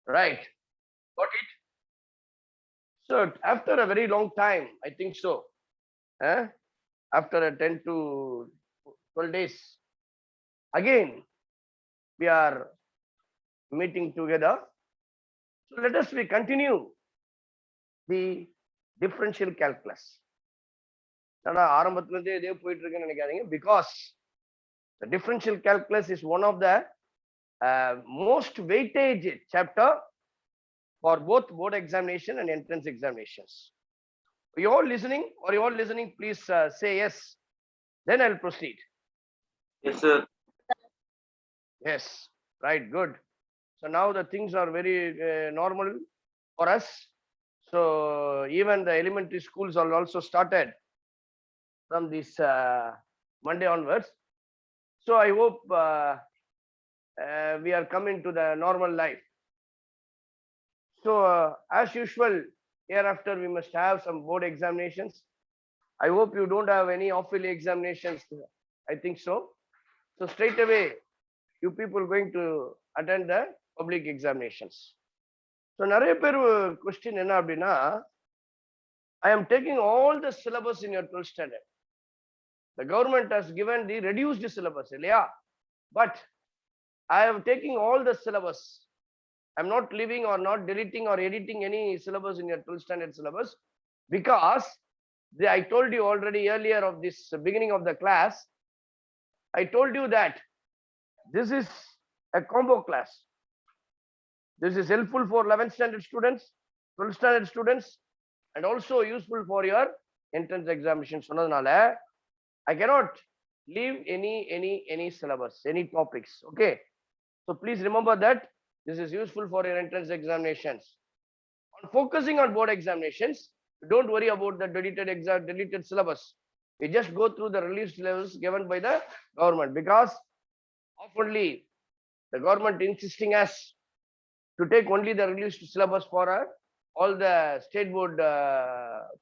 Right. Got it? So after a very long time, I think so. After a 10 to 12 days, again we are meeting together. So let us we continue the differential calculus. Because the differential calculus is one of the most weightage chapter for both board examination and entrance examinations. Are you all listening? Are you all listening? Please say yes. Then I'll proceed. Yes, sir. Yes. Right. Good. So now the things are very normal for us. So even the elementary schools are also started from this Monday onwards. So I hope we are coming to the normal life. So as usual, hereafter we must have some board examinations. I hope you don't have any off-yearly examinations. I think so. So straight away, you people going to attend the public examinations. So நிறைய பேர் question என்ன அப்படின்னா, I am taking all the syllabus in your 12th standard. The government has given the reduced syllabus, yeah. But I am taking all the syllabus. I'm not leaving or not deleting or editing any syllabus in your 12th standard syllabus, because I told you already earlier of this beginning of the class, I told you that this is a combo class. This is helpful for 11th standard students, 12th standard students, and also useful for your entrance examination. I cannot leave any syllabus, any topics. Okay. So please remember that this is useful for your entrance examinations. On focusing on board examinations, don't worry about the deleted syllabus. We just go through the released syllabus given by the government, because oftenly the government insisting us to take only the released syllabus for all the state board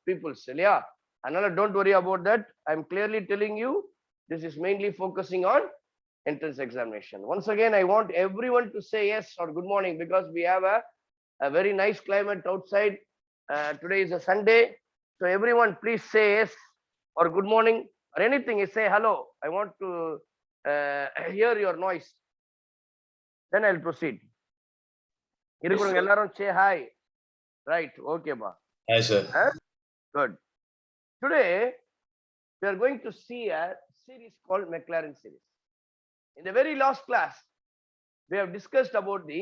peoples. Yeah. And don't worry about that. I'm clearly telling you, this is mainly focusing on entrance examination. Once again, I want everyone to say yes or good morning, because we have a very nice climate outside. Today is a Sunday. So everyone please say yes or good morning or anything. You say hello. I want to hear your noise. Then I'll proceed. Say hi. Right. Okay, ba. Hi, sir. Good. Today, we are going to see a series called Maclaurin series. In the very last class, we have discussed about the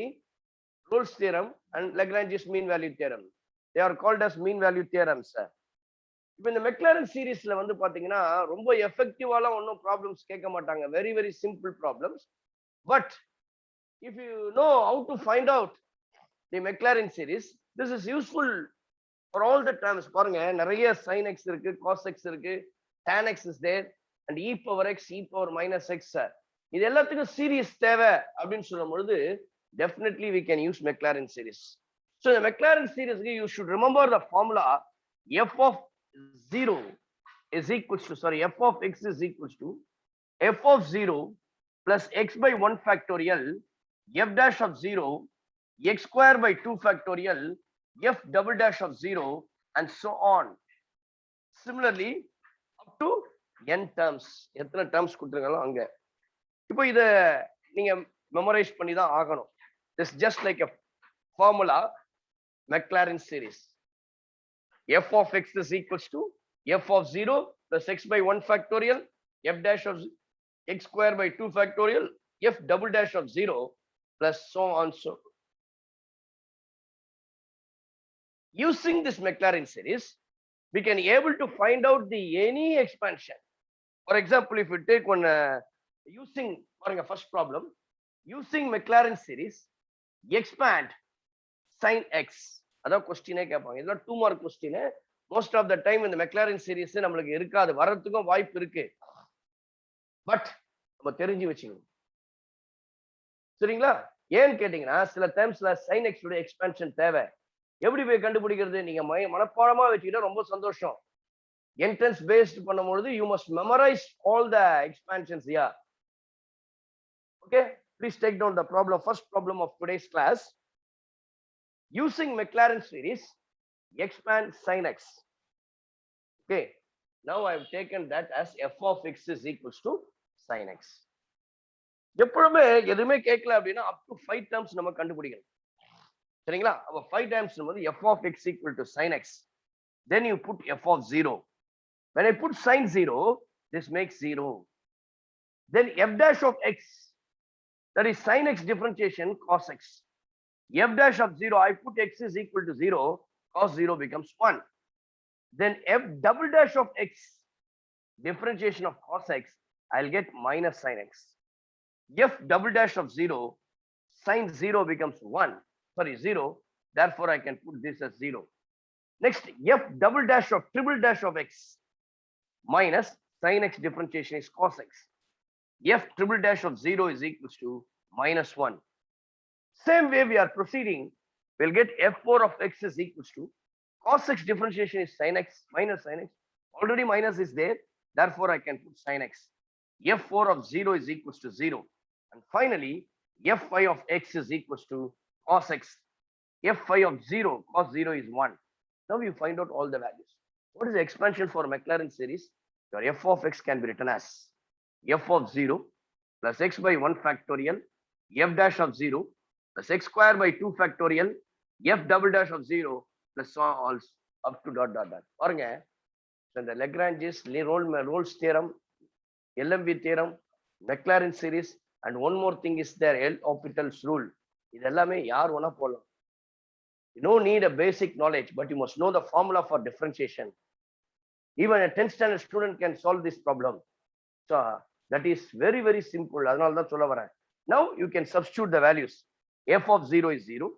Rolle's theorem and Lagrange's mean value theorem. They are called as mean value theorems. இப்போ இந்த McLaren சீரீஸ்ல வந்து பாத்தீங்கன்னா ரொம்ப எஃபெக்டிவாலாம் ஒன்றும் problems கேட்க மாட்டாங்க. Very very simple problems. But if you know how to find out the McLaren series, this is useful for all the terms. பாருங்க, நிறைய sin x இருக்கு, cos x இருக்கு, tan x is there, and e power x, e power minus x. இது எல்லாத்துக்கும் series தேவை அப்படின்னு சொல்லும் பொழுது definitely we can use Maclaurin series. So the Maclaurin series, you should remember the formula. F of 0 is equals to, sorry, f of x is equals to f of 0 plus x by 1 factorial, f dash of 0, x square by 2 factorial, f double dash of 0, and so on. Similarly, up to n terms. எத்தனை terms கொடுத்துருங்களோ அங்க. இப்போ இத நீங்க memorise பண்ணி தான் ஆகணும். This just like a formula, Maclaurin series. F of x is equals to f of 0 plus x by 1 factorial, f dash of x square by 2 factorial, f double dash of 0, plus so on. So using this Maclaurin series, we can able to find out the any expansion. For example, if you take one using first problem, using Maclaurin series, expand sin x. அதான் கொஸ்டினே கேட்பாங்க. இதெல்லாம் 2 mark question. Most of the time இந்த Maclaurin series நம்மளுக்கு இருக்காது, வரதுக்கும் வாய்ப்பு இருக்கு. But நம்ம தெரிஞ்சு வச்சுக்கணும். சரிங்களா? ஏன்னு கேட்டீங்கன்னா சில டைம்ஸ்ல sin x உடைய எக்ஸ்பான்ஷன் தேவை. எப்படி போய் கண்டுபிடிக்கிறது? நீங்க மனப்பாடமா வச்சுக்கிட்டா ரொம்ப சந்தோஷம். என்ட்ரன்ஸ் பேஸ்ட் பண்ணும்போது you must memorize all the expansions here. Okay, please take down the problem, first problem of today's class. Using Maclaurin series, expand sin x. Okay, now I have taken that as f of x is equals to sin x. எப்பொழுதுமே எதுவுமே கேட்கல அப்படின்னா up to 5 terms நம்ம கண்டுபிடிக்கணும். சரிங்களா? அப்ப 5 times வந்து f of x equal to sin x. Then you put f of 0. When I put sin 0, this makes 0. Then f dash of x, that is sin x differentiation cos x. F dash of 0, I put x is equal to 0, cos 0 becomes 1. Then f double dash of x, differentiation of cos x, I'll get minus sin x. F double dash of 0, sin 0 becomes 1, sorry 0, therefore I can put this as 0. Next, f double dash of triple dash of x minus sin x differentiation is cos x. F triple dash of 0 is equals to minus 1. Same way we are proceeding, we'll get f4 of x is equals to cos x differentiation is sin x minus sin x. Already minus is there, therefore I can put sin x. F4 of 0 is equals to 0. And finally, f5 of x is equals to cos x. f5 of 0, cos 0 is 1. Now you find out all the values. What is the expansion for Maclaurin series? Your f of x can be written as f of 0 plus x by 1 factorial, f dash of 0 plus x square by 2 factorial, f double dash of 0 plus so all up to dot dot dot. பாருங்க, the Lagrange's Rolle's theorem, LMB theorem, Maclaurin series, and one more thing is there, L'Hopital's rule. இது எல்லாமே யார் வேணா போடலாம். You don't need a basic knowledge, but you must know the formula for differentiation. Even a 10th standard student can solve this problem. So that is very, very simple. அதனால தான் சொல்ல வரேன். Now you can substitute the values. F of 0 is 0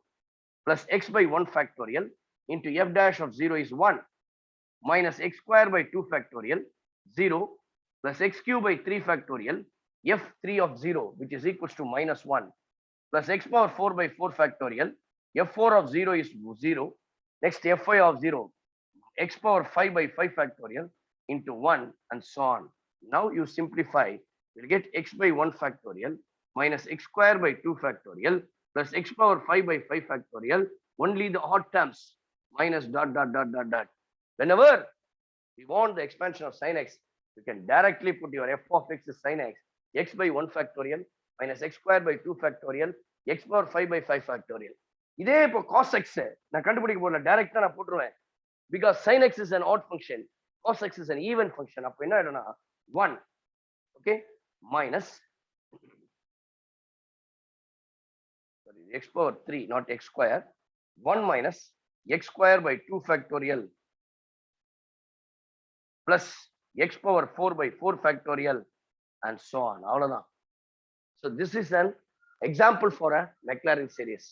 plus x by 1 factorial into f dash of 0 is 1 minus x square by 2 factorial 0 plus x cube by 3 factorial f3 of 0 which is equals to minus 1 plus x power 4 by 4 factorial f4 of 0 is 0. Next f5 of 0 x power 5 by 5 factorial into 1 and so on. Now you simplify, you'll get x by 1 factorial minus x square by 2 factorial plus x power 5 by 5 factorial, only the odd terms minus dot dot dot dot dot. Whenever you want the expansion of sin x, you can directly put your f of x is sin x, x by 1 factorial minus x square by 2 factorial, x power 5 by 5 factorial. இதே இப்போ cos x நான் கண்டுபிடிக்க போறல, டைரக்டா நான் போட்டுருவேன். Because sin x is an odd function, cos x is an even function. அப்ப என்ன ஆயிடும்னா 1, okay, minus x power 3, not x square, 1 minus x square by 2 factorial plus x power 4 by 4 factorial and so on. அவ்வளவுதான். So this is an example for a Maclaurin series.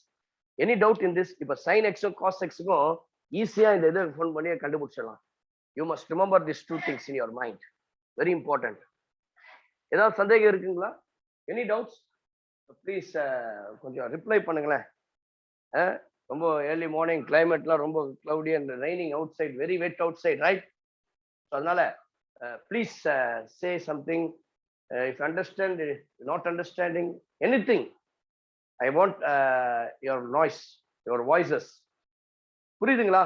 Any doubt in this? இப்ப sin x and cos x க்கும் ஈஸியா இந்த இதை phone பண்ணி கண்டுபிடிச்சிடலாம். You must remember these two things in your mind. Very important. ஏதாவது சந்தேகம் இருக்குங்களா? Any doubts? Please கொஞ்சம் ரிப்ளை பண்ணுங்களேன். ரொம்ப ஏர்லி மார்னிங் கிளைமேட்லாம் ரொம்ப cloudy and raining outside, very wet outside, right? அதனால please say something. If you understand, not understanding anything, I want your noise, your voices. புரியுதுங்களா?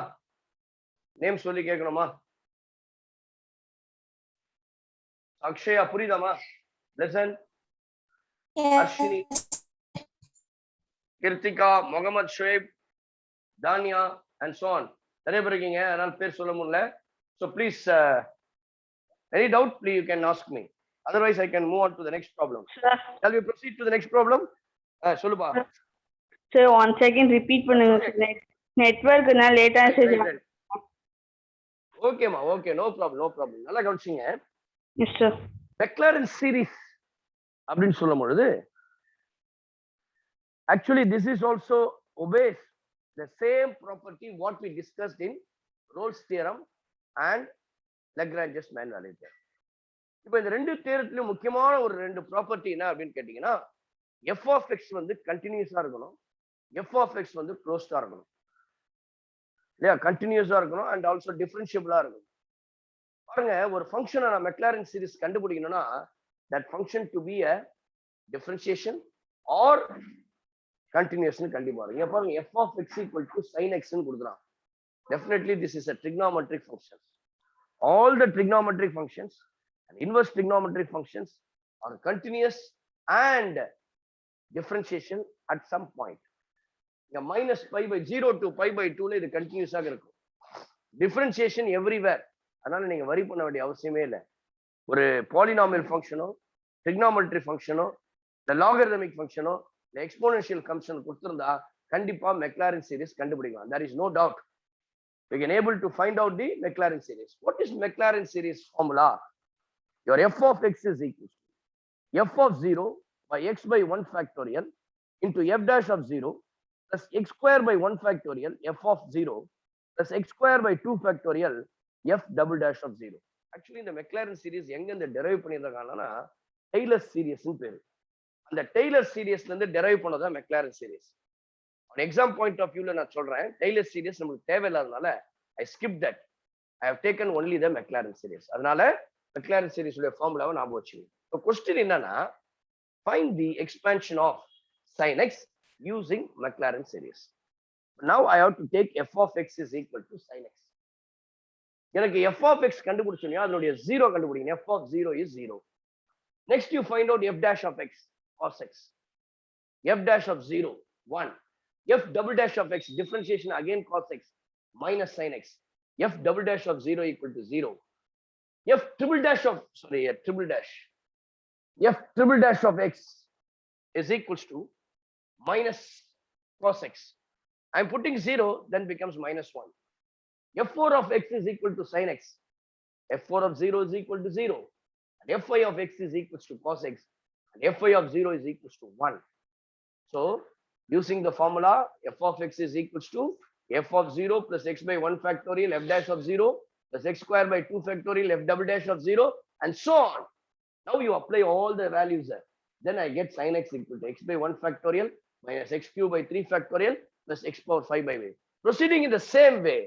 Name சொல்லி கேட்கணுமா? Akshaya புரியுதாமா? Listen. Arshini, Kirtika, Mohammed Shoaib, Dania, and so on. நிறைய பேர் இருக்கீங்க, அதனால பேர் சொல்ல முடியல. So please, any doubt, please you can ask me. Otherwise, I can move on to the next problem. Sir. Shall we proceed to the next problem? சொல்லுப்பா. Sir, once again repeat பண்ணுங்க. Network na late ஆ சரி. Okay ma, okay, no problem, no problem. நல்லா கவனிச்சீங்க. Yes sir. Maclaurin series அப்படின்னு சொல்லும் பொழுது actually this is also obeys the same property what we discussed in Rolle's theorem and Lagrange's main value theorem. இப்போ இந்த ரெண்டு தியரத்திலும் முக்கியமான ஒரு ரெண்டு ப்ராப்பர்ட்டி என்ன அப்படின்னு கேட்டீங்கன்னா, f of x வந்து கண்டினியூஸா இருக்கணும், f of x வந்து க்ளோஸ்டா இருக்கணும் இல்லையா, கண்டினியூஸா இருக்கணும் அண்ட் ஆல்சோ டிஃபரன்ஷியபிளா இருக்கணும். பாருங்க, ஒரு ஃபங்க்ஷனை நான் Maclaurin சீரிஸ் கண்டுபிடிக்கணும்னா that function to be a differentiation or continuous கண்டிப்பா வரும். இங்க பாருங்க f of x equal to sin x ன்னு கொடுக்குறான். Definitely this is a trigonometric function. All the trigonometric functions and inverse trigonometric functions are continuous and differentiation at some point. இங்க minus pi by 0 to pi by 2 ல இது continuous ஆக இருக்கும். Differentiation everywhere. அதனால நீங்க வரி பண்ண வேண்டிய அவசியமே இல்லை. ஒரு பாலினாமியல் ஃபங்க்ஷனோ trigonometry ஃபங்க்ஷனோ இந்த logarithmic ஃபங்க்ஷனோ இந்த எக்ஸ்போனென்ஷியல் ஃபங்க்ஷன் கொடுத்திருந்தா கண்டிப்பா மெக்லாரின் சீரிஸ் கண்டுபிடிக்கலாம். there is no doubt. We can able to find out the Maclaurin series. What is Maclaurin series formula? Your f of x is equal to f of 0 by x by 1 factorial into f dash of 0 plus x square by 1 factorial f of 0 plus x square by 2 factorial f double dash of 0. Actually, இந்த Maclaurin series எங்க இந்த derive பண்ணிருக்காங்கன்னா Taylor series னு பேரு. அந்த Taylor series ல இருந்து derive பண்ணதா Maclaurin series. On exam point of view ல நான் சொல்றேன் Taylor series நமக்கு தேவையில்லாதனால I skipped that. I have taken only the Maclaurin series. அதனால Maclaurin series உடைய ஃபார்முலாவை ஞாபகம் வச்சுக்கோங்க. So question என்னன்னா find the expansion of sin x using Maclaurin series. Now I have to take f of x is equal to sin x. எனக்கு f of x கண்டுபிடிச்சோம்னா அதனுடைய 0 கண்டுபிடிங்க. f of 0 is 0. Next you find out f dash of x cos x. f dash of 0 1. f double dash of x differentiation again cos x minus sin x. f double dash of 0 equal to 0. f triple dash of f triple dash of x is equals to minus cos x. I'm putting 0 then becomes minus 1. f4 of x is equal to sin x. f4 of 0 is equal to 0. And f5 of x is equals to cos x. And f5 of 0 is equals to 1. So using the formula f of x is equals to f of 0 plus x by 1 factorial f dash of 0 plus x square by 2 factorial f double dash of 0 and so on. Now you apply all the values there. Then I get sin x equal to x by 1 factorial minus x cube by 3 factorial plus x power 5 by way. Proceeding in the same way,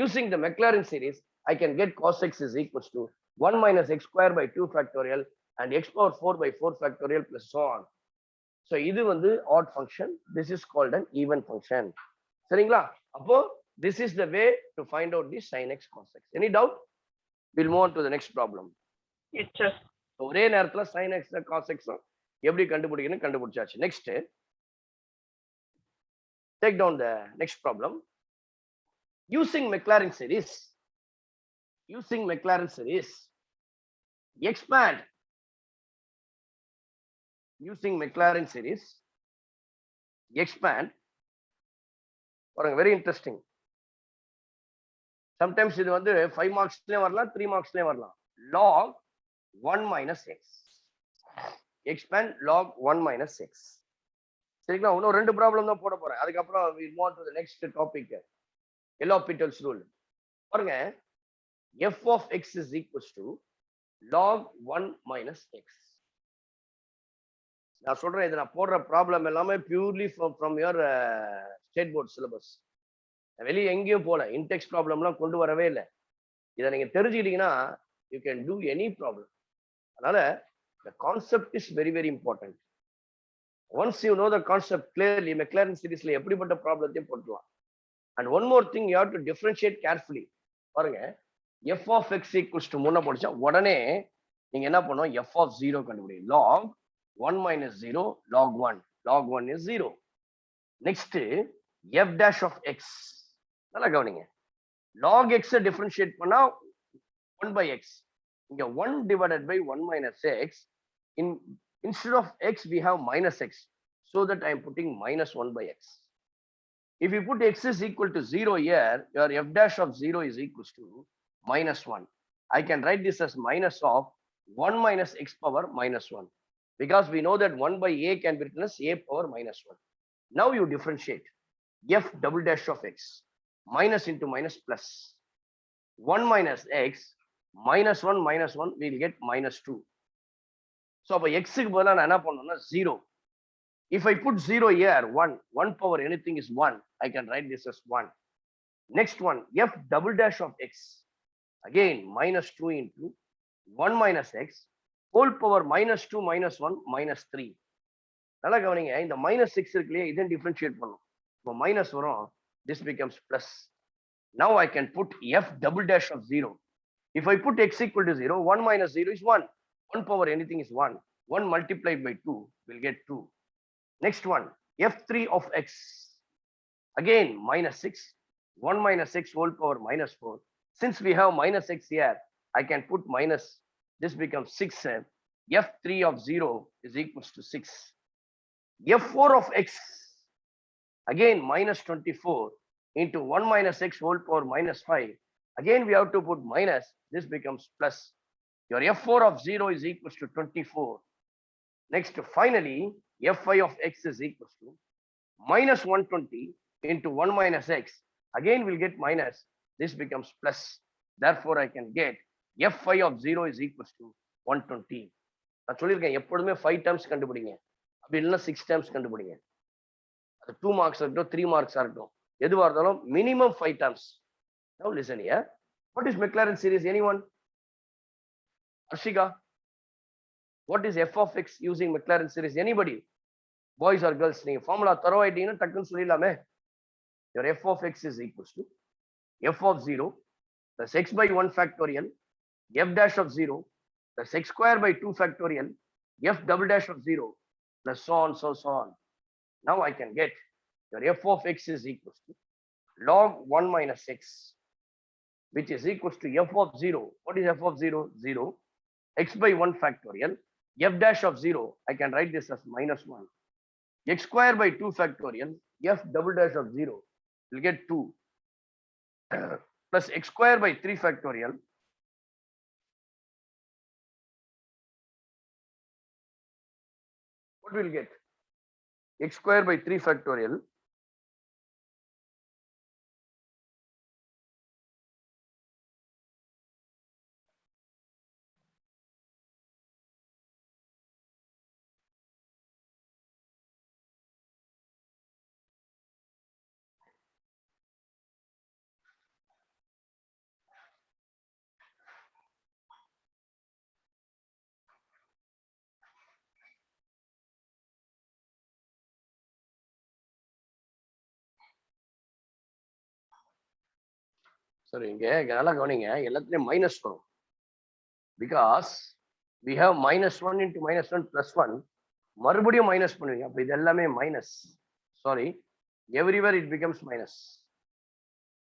using the Maclaurin series, I can get cos x is equals to 1 minus x square by 2 factorial and x power 4 by 4 factorial plus so on. So இது வந்து odd function. This is called an even function. சரிங்களா? அப்போ this is the way to find out the sin x cos x. Any doubt? We'll move on to the next problem. Yes, sir. ஒரே நேரத்துல sin x cos x எப்படி கண்டுபிடிக்கணும் கண்டுபிடிச்சாச்சு. Next, take down the next problem. Using Maclaurin series, expand. Using Maclaurin series, expand. Very interesting. Sometimes இது வந்து 5 marksலயே வரலாம் 3 marksலயே வரலாம். Log 1 minus x. Expand log 1 minus x. சரிங்களா? இன்னும் ரெண்டு ப்ராப்ளம் தான் போட போறேன். அதுக்கப்புறம் we move on to the next topic. L'Hopital's rule. பாருங்க f of x is equals to log 1 minus x. நான் சொல்றேன் இது நான் போடுற ப்ராப்ளம் எல்லாமே purely from your state board syllabus. வெளியே எங்கேயும் போல இன்டெக்ஸ் ப்ராப்ளம்லாம் கொண்டு வரவே இல்லை. இதை நீங்க தெரிஞ்சுக்கிட்டீங்கன்னா you can do any problem. அதனால the concept is very very important. Once you know the concept clearly, Maclaurin seriesல எப்படிப்பட்ட ப்ராப்ளத்தையும் போட்டுலாம். And one more thing you have to differentiate carefully. பாருங்க f of x equals to முன்ன போடுச்சா உடனே நீங்க என்ன பண்ணுவோம் f of 0 கண்டுபிடிங்க. log 1 minus 0 log 1. log 1 is 0. Next f dash of x. நல்லா கவனிங்க. log x differentiate பண்ணா 1 by x. இங்க 1 divided by 1 minus x. Instead of x we have minus x. So that I am putting minus 1 by x. If you put x is equal to 0 here, your f dash of 0 is equals to minus 1. I can write this as minus of 1 minus x power minus 1. Because we know that 1 by a can be written as a power minus 1. Now you differentiate f double dash of x. Minus into minus plus. 1 minus x minus 1 minus 1 we will get minus 2. So by x க்கு பதிலா நான் என்ன பண்ணனும்னா 0. If I put 0 here, 1 power anything is 1. I can write this as 1. Next one, f double dash of x. Again, minus 2 into 1 minus x, whole power minus 2 minus 1 minus 3. நல்லா கவனிங்க, இந்த -6 இருக்கு இல்லையா, இதை டிஃபரன்ஷியேட் பண்ணும். இப்போ மைனஸ் வரும், this becomes plus. Now I can put f double dash of 0. If I put x equal to 0, 1 minus 0 is 1. 1 power anything is 1. 1 multiplied by 2 will get 2. Next one, f3 of x. Again, -6. 1 minus x whole power -4. Since we have -x here, I can put minus. This becomes 6. F3 of 0 is equals to 6. F4 of x. Again, -24 into 1 minus x whole power -5. Again, we have to put minus. This becomes plus. Your F4 of 0 is equals to 24. Next, finally, F5 of x is equals to minus 120 into 1 minus x. Again, we'll get minus. This becomes plus. Therefore, I can get F5 of 0 is equals to 120. நான் சொல்லியிருக்கேன், எப்பொழுதுமே 5 terms கண்டுபிடிங்க, அப்படி இல்லைன்னா 6 terms கண்டுபிடிங்க. அது 2 marks இருக்கட்டும், 3 மார்க்ஸா இருக்கட்டும், எதுவா இருந்தாலும் minimum 5 terms. Now listen here. What is Maclaurin series? Anyone? Arshika? What is f of x using Maclaurin series? Anybody? Boys or girls? நீங்க ஃபார்முலா தரவாயிட்டீங்கன்னா டக்குன்னு சொல்லிடலாமே. Your f of x is equals to f of 0 plus x by 1 factorial, f dash of 0 plus x square by 2 factorial, f double dash of 0 plus so on, so on. Now I can get your f of x is equals to log 1 minus x, which is equals to f of 0. What is f of 0? 0. X by 1 factorial. F dash of 0, I can write this as -1. X square by 2 factorial. F double dash of 0 will get 2. Plus x square by 3 factorial. What will get? X square by 3 factorial. சரி, இங்க நல்லா கவனிங்க, எல்லாத்துலயும் minus வரும். Because we have -1 into -1 plus 1. மறுபடியும் minus பண்ணுவீங்க, அப்ப இது எல்லாமே minus. Sorry, everywhere it becomes minus.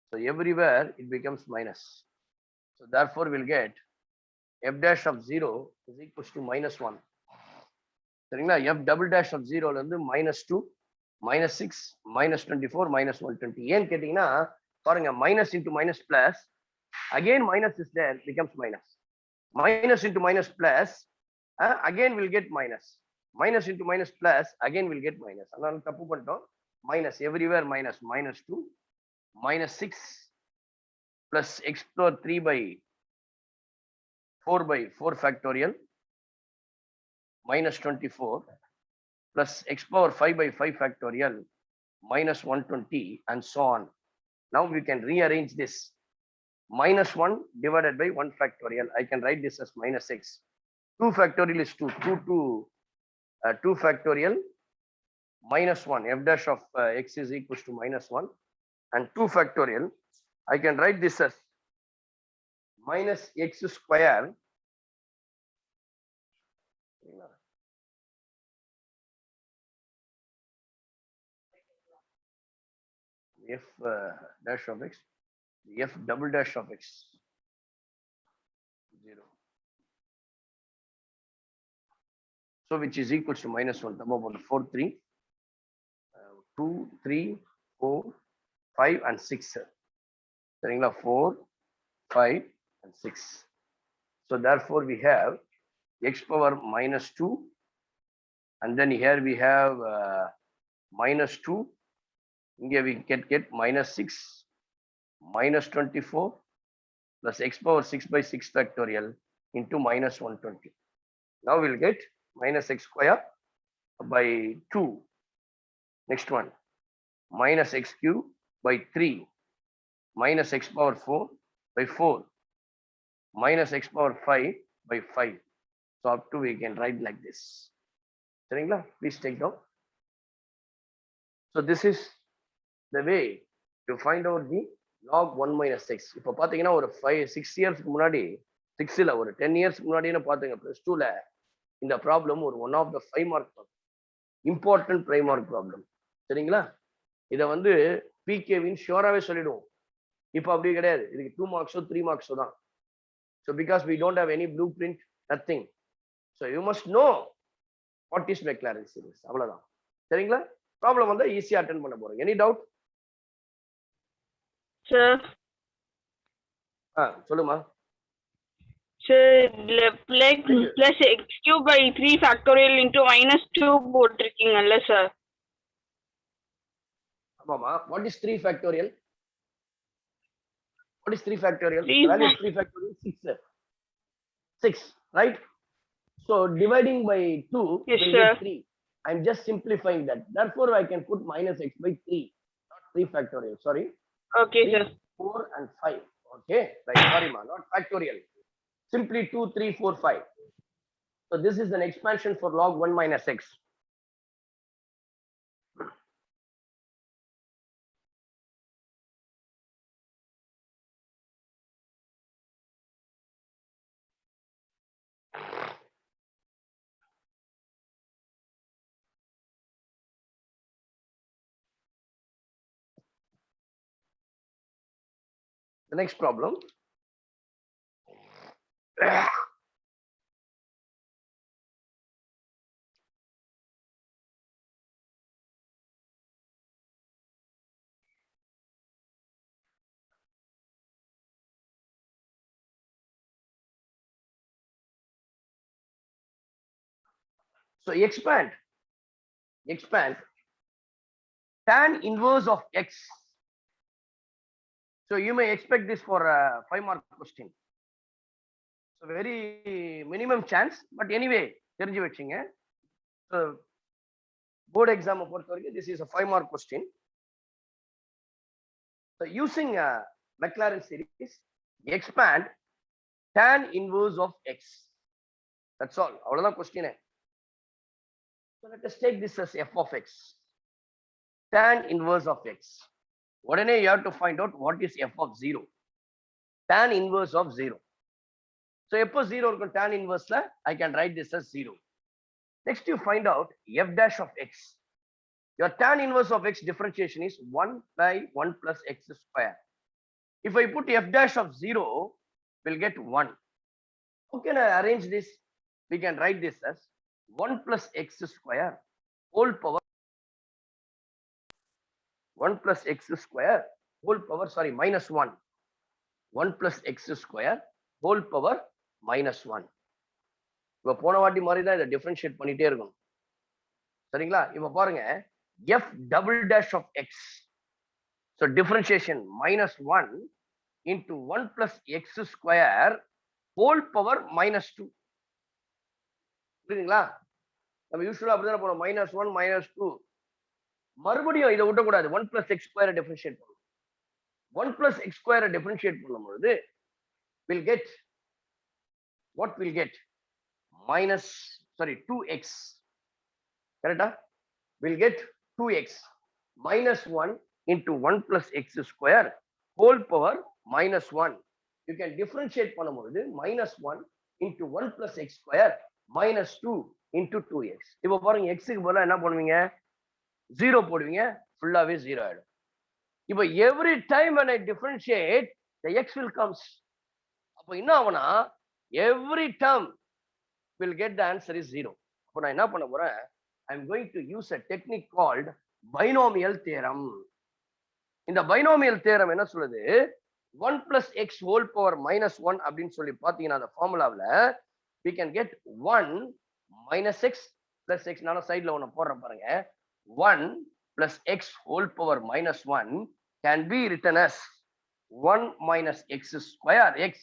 So everywhere it becomes minus. So therefore we'll get f dash of 0 is equals to -1. சரிங்களா? f double dash of 0 ல இருந்து -2, -6, -24, -120. ஏன்னு கேட்டீங்கன்னா பாருங்க, minus into minus plus, again minus is there, becomes minus. Minus into minus plus, again we'll get minus. Minus into minus plus, again we'll get minus. அதனால தப்பு பண்ணிட்டோம். Minus everywhere minus. -2, -6 plus x power 3 by 4 by 4 factorial, -24 plus x power 5 by 5 factorial, -120, and so on. Now we can rearrange this. -1 divided by 1 factorial. I can write this as -x. 2 factorial is 2. 2 factorial -1. F dash of x is equals to -1. And 2 factorial, I can write this as -x square. F dash of x, f double dash of x, 0. So which is equals to -1. About 4, 3, 2, 3, 4, 5, and 6. சரிங்களா? 4, 5, and 6. So therefore we have x power -2, and then here we have -2. Here we get -6, -24 plus x power 6 by 6 factorial into -120. Now we'll get minus x square by 2. Next one, minus x cube by 3 minus x power 4 by 4 minus x power 5 by 5. So up to we can write like this. சரிங்களா? Please take down. So this is the way to find out the log 1 minus x. இப்போ பாத்தீங்கன்னா ஒரு 6 இயர்ஸ்க்கு முன்னாடி 6 இல்ல ஒரு 10 இயர்ஸ்க்கு முன்னாடின்னு பாத்துங்க +2ல இந்த ப்ராப்ளம் ஒரு one of the 5 mark important 5 mark problem. சரிங்களா? இத வந்து பிகேவின் ஷியோராவே சொல்லிடுவோம். இப்போ அப்படி கிடையாது. இதுக்கு 2 மார்க்ஸோ 3 மார்க்ஸோ தான். So because we don't have any blueprint, nothing. So you must know what is Maclaurin series. அவ்வளவுதான். சரிங்களா? ப்ராப்ளம் வந்து ஈஸியா அட்டெண்ட் பண்ண போறோம். Any doubt? Sir, சொல்லுமா. sir, plus x cube by 3 factorial into -2 போட்டிருக்கீங்கல்ல sir? ஆமாமா. What is 3 factorial? What is 3 factorial? Three The value of 3 factorial 6. 6, right? So dividing by 2 Yes, will sir. get 3. I'm just simplifying that. Therefore, I can put minus x by 3, not 3 factorial. Sorry. Okay, 3, sir. 4 and 5. Okay. Right. Sorry, ma. Not factorial. Simply 2, 3, 4, 5. So this is an expansion for log 1 minus x. The next problem. So expand tan inverse of x. So you may expect this for a 5 mark question. So very minimum chance, but anyway, தெரிஞ்சு வச்சுங்க. So board exam பொறுத்த வரைக்கும் this is a 5 mark question. So using Maclaurin series, expand tan inverse of x. That's all. அவ்வளவுதான் question. So let us take this as f of x. Tan inverse of x. உடனே you have to find out what is f of 0. Tan inverse of 0. So எப்போ 0 இருக்கும் tan inverseல, I can write this as 0. Next you find out f dash of x. Your tan inverse of x differentiation is 1 by 1 plus x square. If I put f dash of 0, we'll get 1. How can I arrange this? We can write this as 1 plus x square whole power 1 plus x square whole power, sorry, minus 1. 1 plus x square whole power minus 1. இப்போ போன வாட்டி மாதிரி தான் இதை differentiate பண்ணிட்டே இருக்கும். சரிங்களா? இப்போ பாருங்க f double dash of x. So differentiation minus 1 into 1 plus x square whole power minus 2. புரியுதுங்களா? நம்ம யூசுவலா அப்படிதான் போறோம். -1 -2. மறுபடியும் இதை விட்டக்கூடாது. 1 plus x square டிஃபரன்ஷியேட் பண்ணும். 1 plus x square டிஃபரன்ஷியேட் பண்ணும்போது we'll get what we'll get minus, sorry, 2x. Correct? We'll get 2x minus 1 into 1 plus x square whole power minus 1. You can differentiate பண்ணும்போது minus 1 into 1 plus x square minus 2 into 2x. இப்போ பாருங்க x க்கு பதிலா என்ன பண்ணுவீங்க? 0 போடுவீங்க, ஃபுல்லாவே 0 ஆயிடும். இப்போ every time when I differentiate, the x will comes. அப்போ என்ன ஆகும்னா every term will get the answer is 0. அப்போ நான் என்ன பண்ண போறேன்? I'm going to use a technique called binomial theorem. இந்த binomial theorem என்ன சொல்லுது? 1 plus x whole power minus 1 அப்படின்னு சொல்லி பாத்தீங்கன்னா அந்த ஃபார்முலாவில் we can get 1 minus x plus x. நானும் சைட்ல ஒன்று போடுறேன் பாருங்க. 1 plus x whole power minus 1 can be written as 1 minus x square, x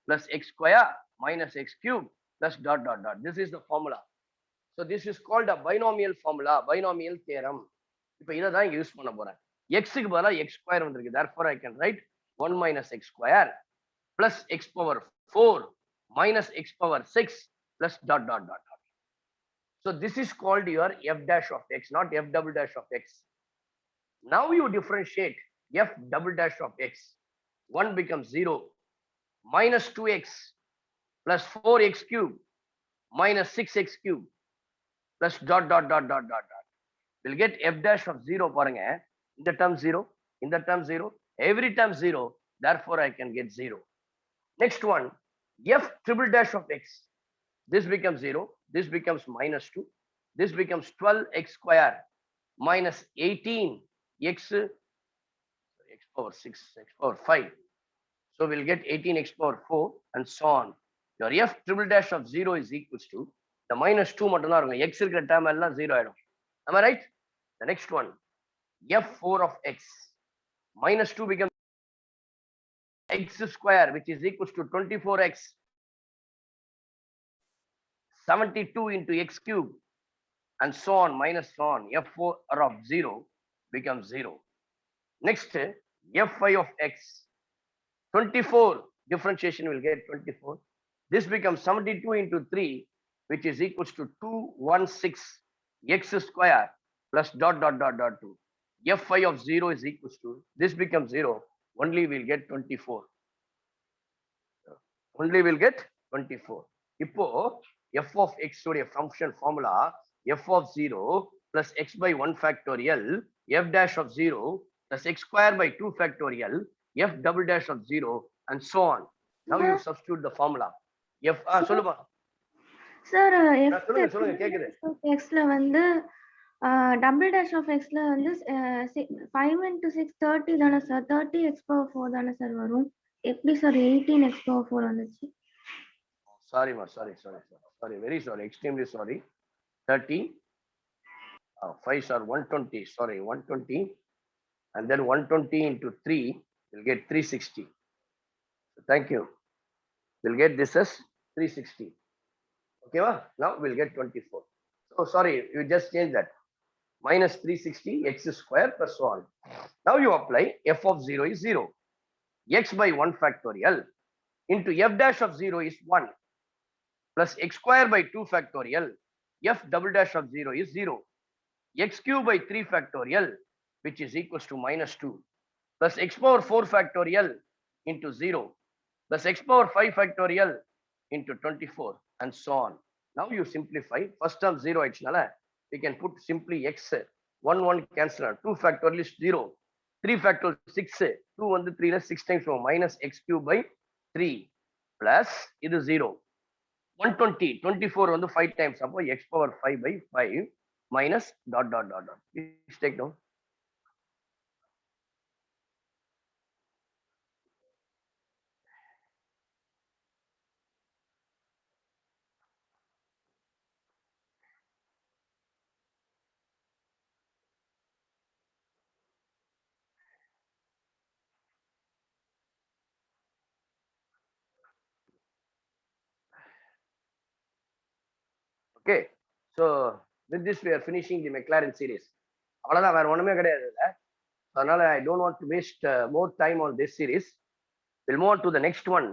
plus x square minus x cube plus dot dot dot. This is the formula. So this is called a binomial formula, binomial theorem. இப்போ இதை தான் use பண்ண போறேன். x க்கு பதிலா x square வந்திருக்கு. Therefore I can write 1 minus x square plus x power 4 minus x power 6 plus dot dot dot dot. So this is called your f dash of x, not f double dash of x. Now you differentiate f double dash of x. 1 becomes 0, minus 2x plus 4x cube minus 6x cube plus dot dot dot dot dot dot. We'll get f dash of 0 பாருங்க. In the term 0, in the term 0, every term 0, therefore I can get 0. Next one, f triple dash of x. This becomes 0, this becomes minus 2, this becomes 12x square minus 18x power 6, x power 5. So we'll get 18x power 4 and so on. Your f triple dash of 0 is equals to the minus 2 மட்டும் தான் இருக்கும். X இருக்கிற term எல்லாம் 0 ஆயிடும். Am I right? The next one, f4 of x minus 2 becomes x square, which is equals to 24x 72 into x cube and so on, minus so on. F4 of 0 becomes 0. Next, f5 of x, 24 differentiation will get 24. This becomes 72 into 3, which is equals to 216 x square plus dot dot dot dot 2. f5 of 0 is equals to, this becomes 0, only we'll get 24. Only we'll get 24. இப்போ f of x உடைய function formula f of 0 plus x by 1 factorial f dash of 0 plus x square by 2 factorial f double dash of 0 and so on. Now you substitute the formula. f சொல்லுமா sir சொல்லுங்க கேக்குது. எக்ஸ்ல வந்து double dash of எக்ஸ்ல வந்து 5 into 6 30 தானே sir, 30 x power 4 தானே sir வரும். எப்படி sir 18 x power 4 வந்துச்சு? Sorry ma, sorry, very sorry, extremely sorry. 30 5s are 120, sorry, 120 and then 120 into 3 will get 360. Thank you. We'll get this as 360. Okay, now we'll get 24. So sorry, you just change that. Minus 360 x square plus so on. Now you apply f of 0 is 0. X by 1 factorial into f dash of 0 is 1 plus x square by 2 factorial f double dash of 0 is 0. X cube by 3 factorial, which is equals to minus 2 plus x power 4 factorial into 0 plus x power 5 factorial into 24 and so on. Now you simplify. First term 0 ஆயிடுச்சுனால we can put simply x 1 cancel 2 factorial is 0, 3 factorial 6, 2 வந்து 3 ல 6 times minus x cube by 3 plus இது 0, 120 24 வந்து 5 times அப்போ x power 5 by 5 minus dot dot dot dot. Please take down. Okay, so with this we are finishing the Maclaurin series. அவ்வளவுதான், வேற ஒண்ணுமே கிடையாது இல்ல. அதனால I don't want to waste more time on this series. We'll move on to the next one.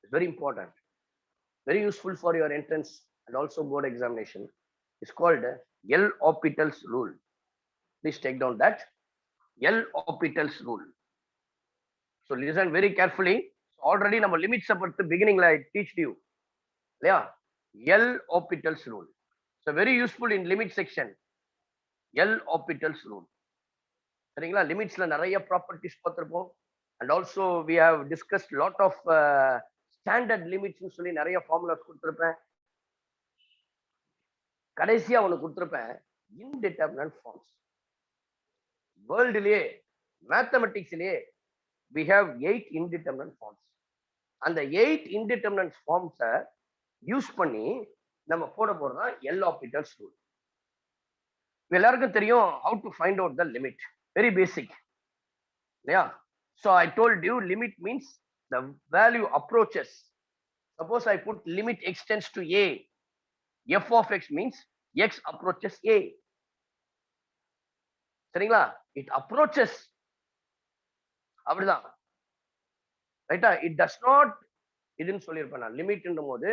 It's very important, very useful for your entrance and also board examination. It's called L'Hopital's rule. Please take down that L'Hopital's rule. So listen very carefully. Already நம்ம limits பத்தி beginningல I teach you. இல்லையா? L'Hopital's rule. So very useful in limit section. L'Hopital's rule. சரிங்களா? லிமிட்ஸ்ல நிறைய properties பார்த்திருப்போம். And also we have discussed lot of standard limits னு சொல்லி நிறைய formulas கொடுத்திருப்பேன். கடைசியா ஒன்னு கொடுத்திருப்பேன், indeterminate forms. வேர்ல்ட்லயே மேத்தமெட்டிக்ஸ்லயே we have 8 indeterminate forms. அந்த 8 indeterminate forms யூஸ் பண்ணி நம்ம போட போறதா L'Hopital's rule. எல்லாருக்கும் தெரியும் how to find out the limit. Very basic. Yeah. So I told you limit means the value approaches. Suppose I put limit extends to a. F of x means x approaches a. சரிங்களா? It approaches. அப்படிதான். ரைட்டா? It does not, இதுன்னு சொல்லியிருப்பேன் நான், லிமிட்ன்ற போது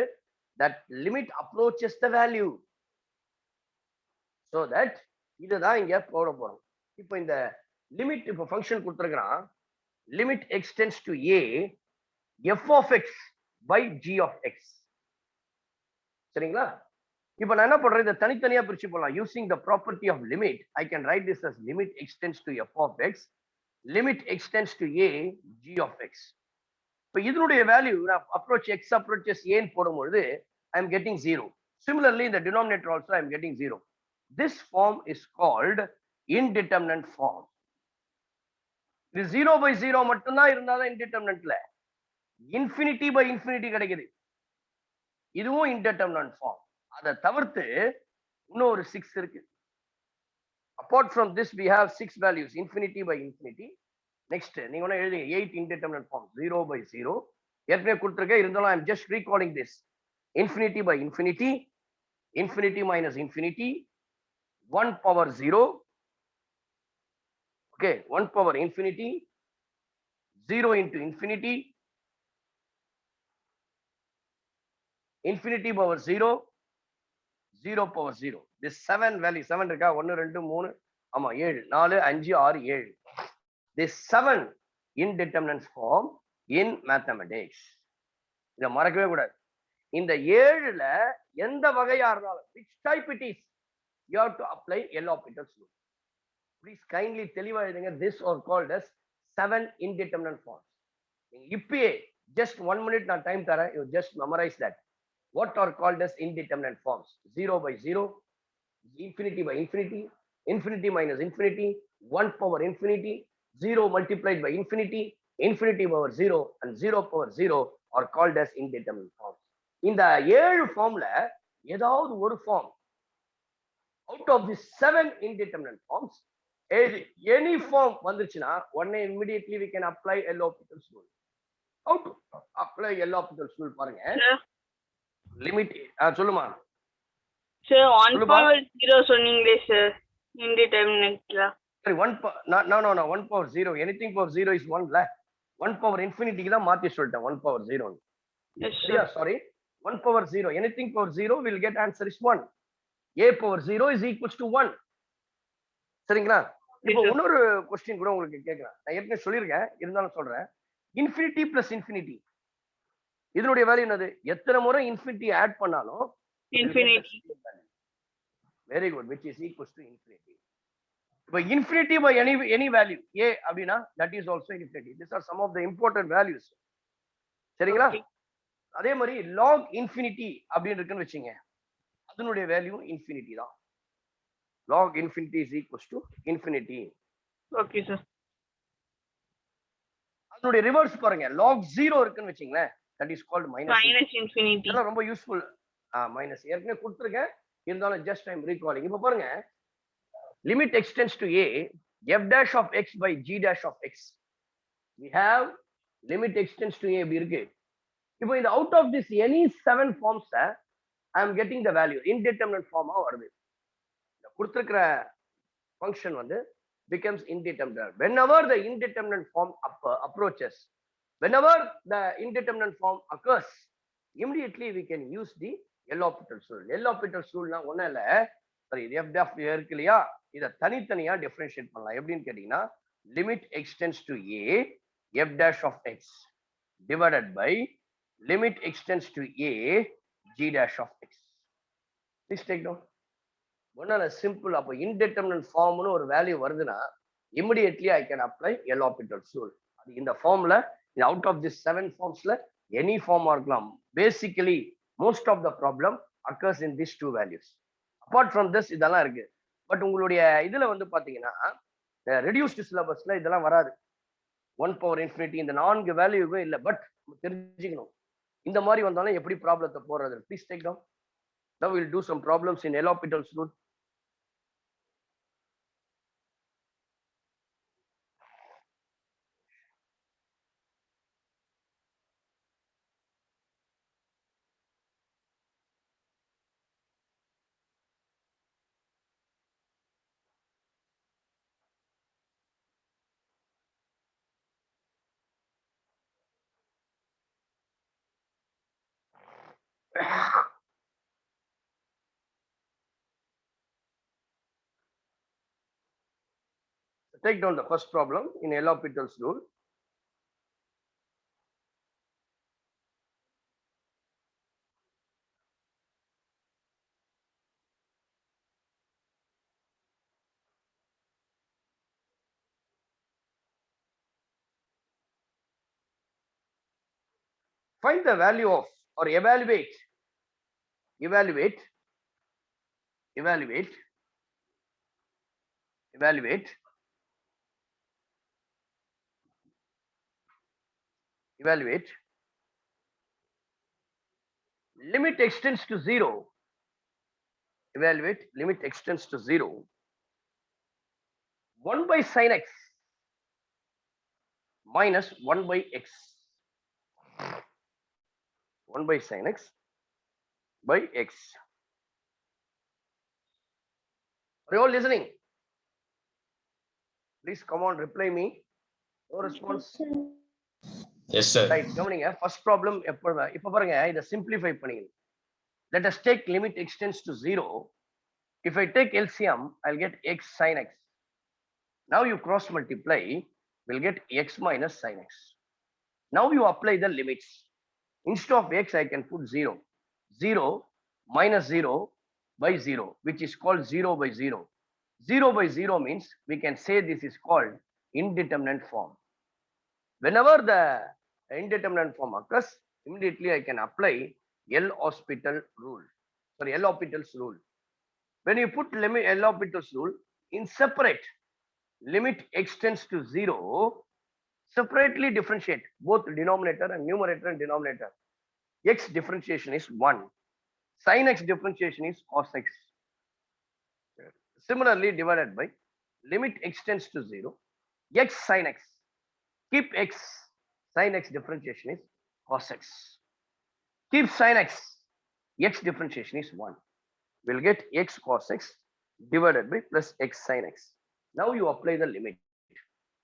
that limit approaches the value. so that இதுதான் இங்க போட போறோம். இப்போ இந்த லிமிட் இப்போ ஃபங்க்ஷன் கொடுத்துருக்கான், limit extends to a f of x by g of x. சரிங்களா? இப்போ நான் என்ன பண்றேன், இதை தனித்தனியா பிரிச்சு போடலாம். Using the property of limit I can write this as limit extends to f of x limit extends to a g of x. இப்போ இதனுடைய வேல்யூ நான் அப்ரோச் x அப்ரோச்சஸ் a ன்னு போடும்போது I am getting 0. Similarly in the denominator also I am getting 0. This form is called indeterminate form. இது 0 by 0 மட்டும்தான் இருந்தாதான் indeterminateல, infinity by infinity கிடைக்குது, இதுவும் indeterminate form. அதை தவிர்த்து இன்னொரு 6 இருக்கு. Apart from this we have 6 values, infinity by infinity. Next நீங்க ஒண்ணு எழுதுங்க, 8 indeterminate forms, 0 by 0 ஏற்கனவே கொடுத்திருக்கேன், இருந்தாலும் I am just recalling this. Infinity by infinity, infinity minus infinity, 1 power 0, okay, 1 power infinity, 0 into infinity, infinity power 0, 0 power 0. This 7 value, 7 இருக்கா, 1 2 3 ஆமா 7 4 5 6 7. This 7 indeterminate form in mathematics. இத மறக்கவே கூடாது. இந்த 7ல எந்த வகையா இருந்தாலும், which type it is, you have to apply L'Hopital's rule. Please kindly தெளிவா எழுதுங்க. This are called as 7 indeterminate forms. நீங்க இப்பயே just 1 minute நான் டைம் தரேன், you just memorize that. What are called as indeterminate forms? 0 by 0, infinity by infinity, infinity minus infinity, 1 power infinity, 0 multiplied by infinity, infinity power 0 and 0 power 0 are called as indeterminate forms. இந்த 7 ஃபார்ம்ல ஏதாவது ஒரு form out of the 7 indeterminate forms, any form வந்துச்சுன்னா உடனே immediately we can apply L'Hopital's rule. How to apply L'Hopital's rule பாருங்க. Limit சொல்லுமா Sir, 1 power 0 சொன்னீங்களே sir இன்டிடெர்மினேட்ல. சரி 1 power 0, anything power 0 is 1 ல, 1 power infinity தான் மாத்தி சொல்லிட்டேன் 1 power 0. Yes sir. சரியா? Sorry 1 power 0, anything power 0 will get answer is 1. a power 0 is equals to 1. சரிங்களா? இப்போ இன்னொரு क्वेश्चन கூட உங்களுக்கு கேக்குறேன், நான் ஏற்கனவே சொல்லிருக்கேன், இருந்தாலும் சொல்றேன். infinity plus infinity இதனுடைய வேல்யூ என்னது? எத்தனை முறை infinity ஆட் பண்ணாலும் Infinity. Very good, which is equals to infinity. இப்போ infinity by any value a அப்படினா that is also infinity. These are some of the important values. சரிங்களா? அதே மாதிரி log infinity அப்படின்னு இருக்குன்னு வெச்சீங்க, அதனுடைய வேல்யூ infinity தான். log infinity is equals to infinity. Okay sir. அதனுடைய ரிவர்ஸ் பாருங்க, log 0 இருக்குன்னு வெச்சீங்களே, that is called minus Infinity. இதெல்லாம் ரொம்ப யூஸ்ஃபுல். மைனஸ் ஏற்கனவே கொடுத்துருக்கேன், இருந்தாலும் just I am recalling. இப்போ பாருங்க, limit extends to a f dash of x by g dash of x. We have limit extends to a இப்படி இருக்கு. இப்போ இந்த out of this any 7 forms I am getting the value indeterminate form வருது. கொடுத்திருக்கிற function வந்து becomes indeterminate whenever the indeterminate form approaches. Whenever the indeterminate form occurs, immediately we can use the L'Hopital's rule. L'Hopital's rule னா ஒண்ணு இல்ல, சரி f dash இருக்கு இல்லையா, இத தனித்தனியா டிஃபரன்ஷியேட் பண்ணலாம். எப்படின்னு கேட்டீங்கன்னா, limit extends to a f dash of x divided by limit extends to a g dash of x. Please take down. ஒன்னால சிம்பிள். அப்போ இன்டெர்மினன்ட் ஃபார்ம்னு ஒரு வேல்யூ வருதுன்னா immediately I can apply L'Hopital's rule. அது இந்த ஃபார்ம்ல, அவுட் ஆஃப் திஸ் 7 ஃபார்ம்ஸ்ல any ஃபார்மா இருக்கலாம். Basically most of the problem occurs in these 2 values. apart from this இதெல்லாம் இருக்கு. பட் உங்களுடைய இதுல வந்து பாத்தீங்கன்னா ரெடியூஸ்டு சிலபஸ்ல இதெல்லாம் வராது. 1 power infinity இந்த 4 வேல்யூவே இல்ல. பட் தெரிஞ்சுக்கணும், இந்த மாதிரி வந்தாலும் எப்படி ப்ராப்ளத்தை போடுறது. Please take down. Now we'll do some problems in L'Hopital's rule. Take down the first problem in L'Hopital's rule. Find the value of or evaluate limit extends to 0. Evaluate limit extends to 0. 1 by sin x minus 1 by x. 1 by sin x by x. Are you all listening? Please come on, reply me. No response. Yes, sir. Right, கவனிங்க first problem இப்ப பாருங்க இத simplify பண்ணிங்க. Let us take limit extends to 0. If I take LCM, I'll get x sin x. Now you cross multiply, we'll get x minus sin x. Now you apply the limits. Instead of x, I can put 0. 0 minus 0 by 0, which is called 0 by 0. 0 by 0 means we can say this is called indeterminate form. Whenever the indeterminate form occurs, immediately I can apply L'Hopital's rule. When you put L'Hopital's rule in separate, limit extends to 0, separately differentiate both denominator and numerator and denominator. X differentiation is 1. Sin x differentiation is cos x. Similarly divided by limit extends to 0. X sin x. Keep x. Sin x differentiation is cos x. Keep sin x. X differentiation is 1. We'll get x cos x divided by plus x sin x. Now you apply the limit.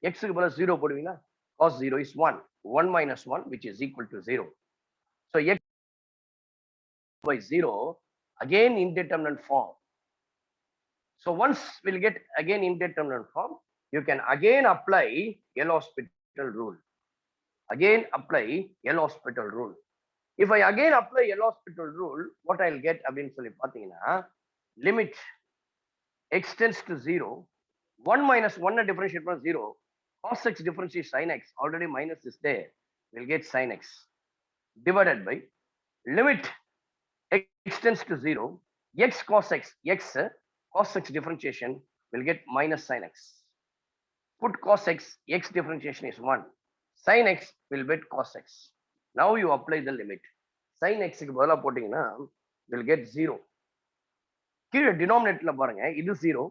X plus 0 போடுவீங்களா? Cos 0 is 1. 1 minus 1, which is equal to 0. So x by 0, again indeterminate form. So once we'll get again indeterminate form, you can again apply L'Hopital rule. Again apply L'Hopital rule. If I again apply L'Hopital rule, what I'll get அப்படின்னு சொல்லி பார்த்தீங்கன்னா, limit extends to 0. 1 minus 1 differentiate from 0. Cos x differentiate sin x. Already minus is there. We'll get sin x divided by limit extends to 0. X cos x. Cos x differentiation will get minus sin x. Put cos x. X differentiation is 1. Sin x will get cos x. Now you apply the limit. Sin x க்கு பதிலா போட்டீங்கன்னா will get 0. கீழே denominatorல பாருங்க, இது 0.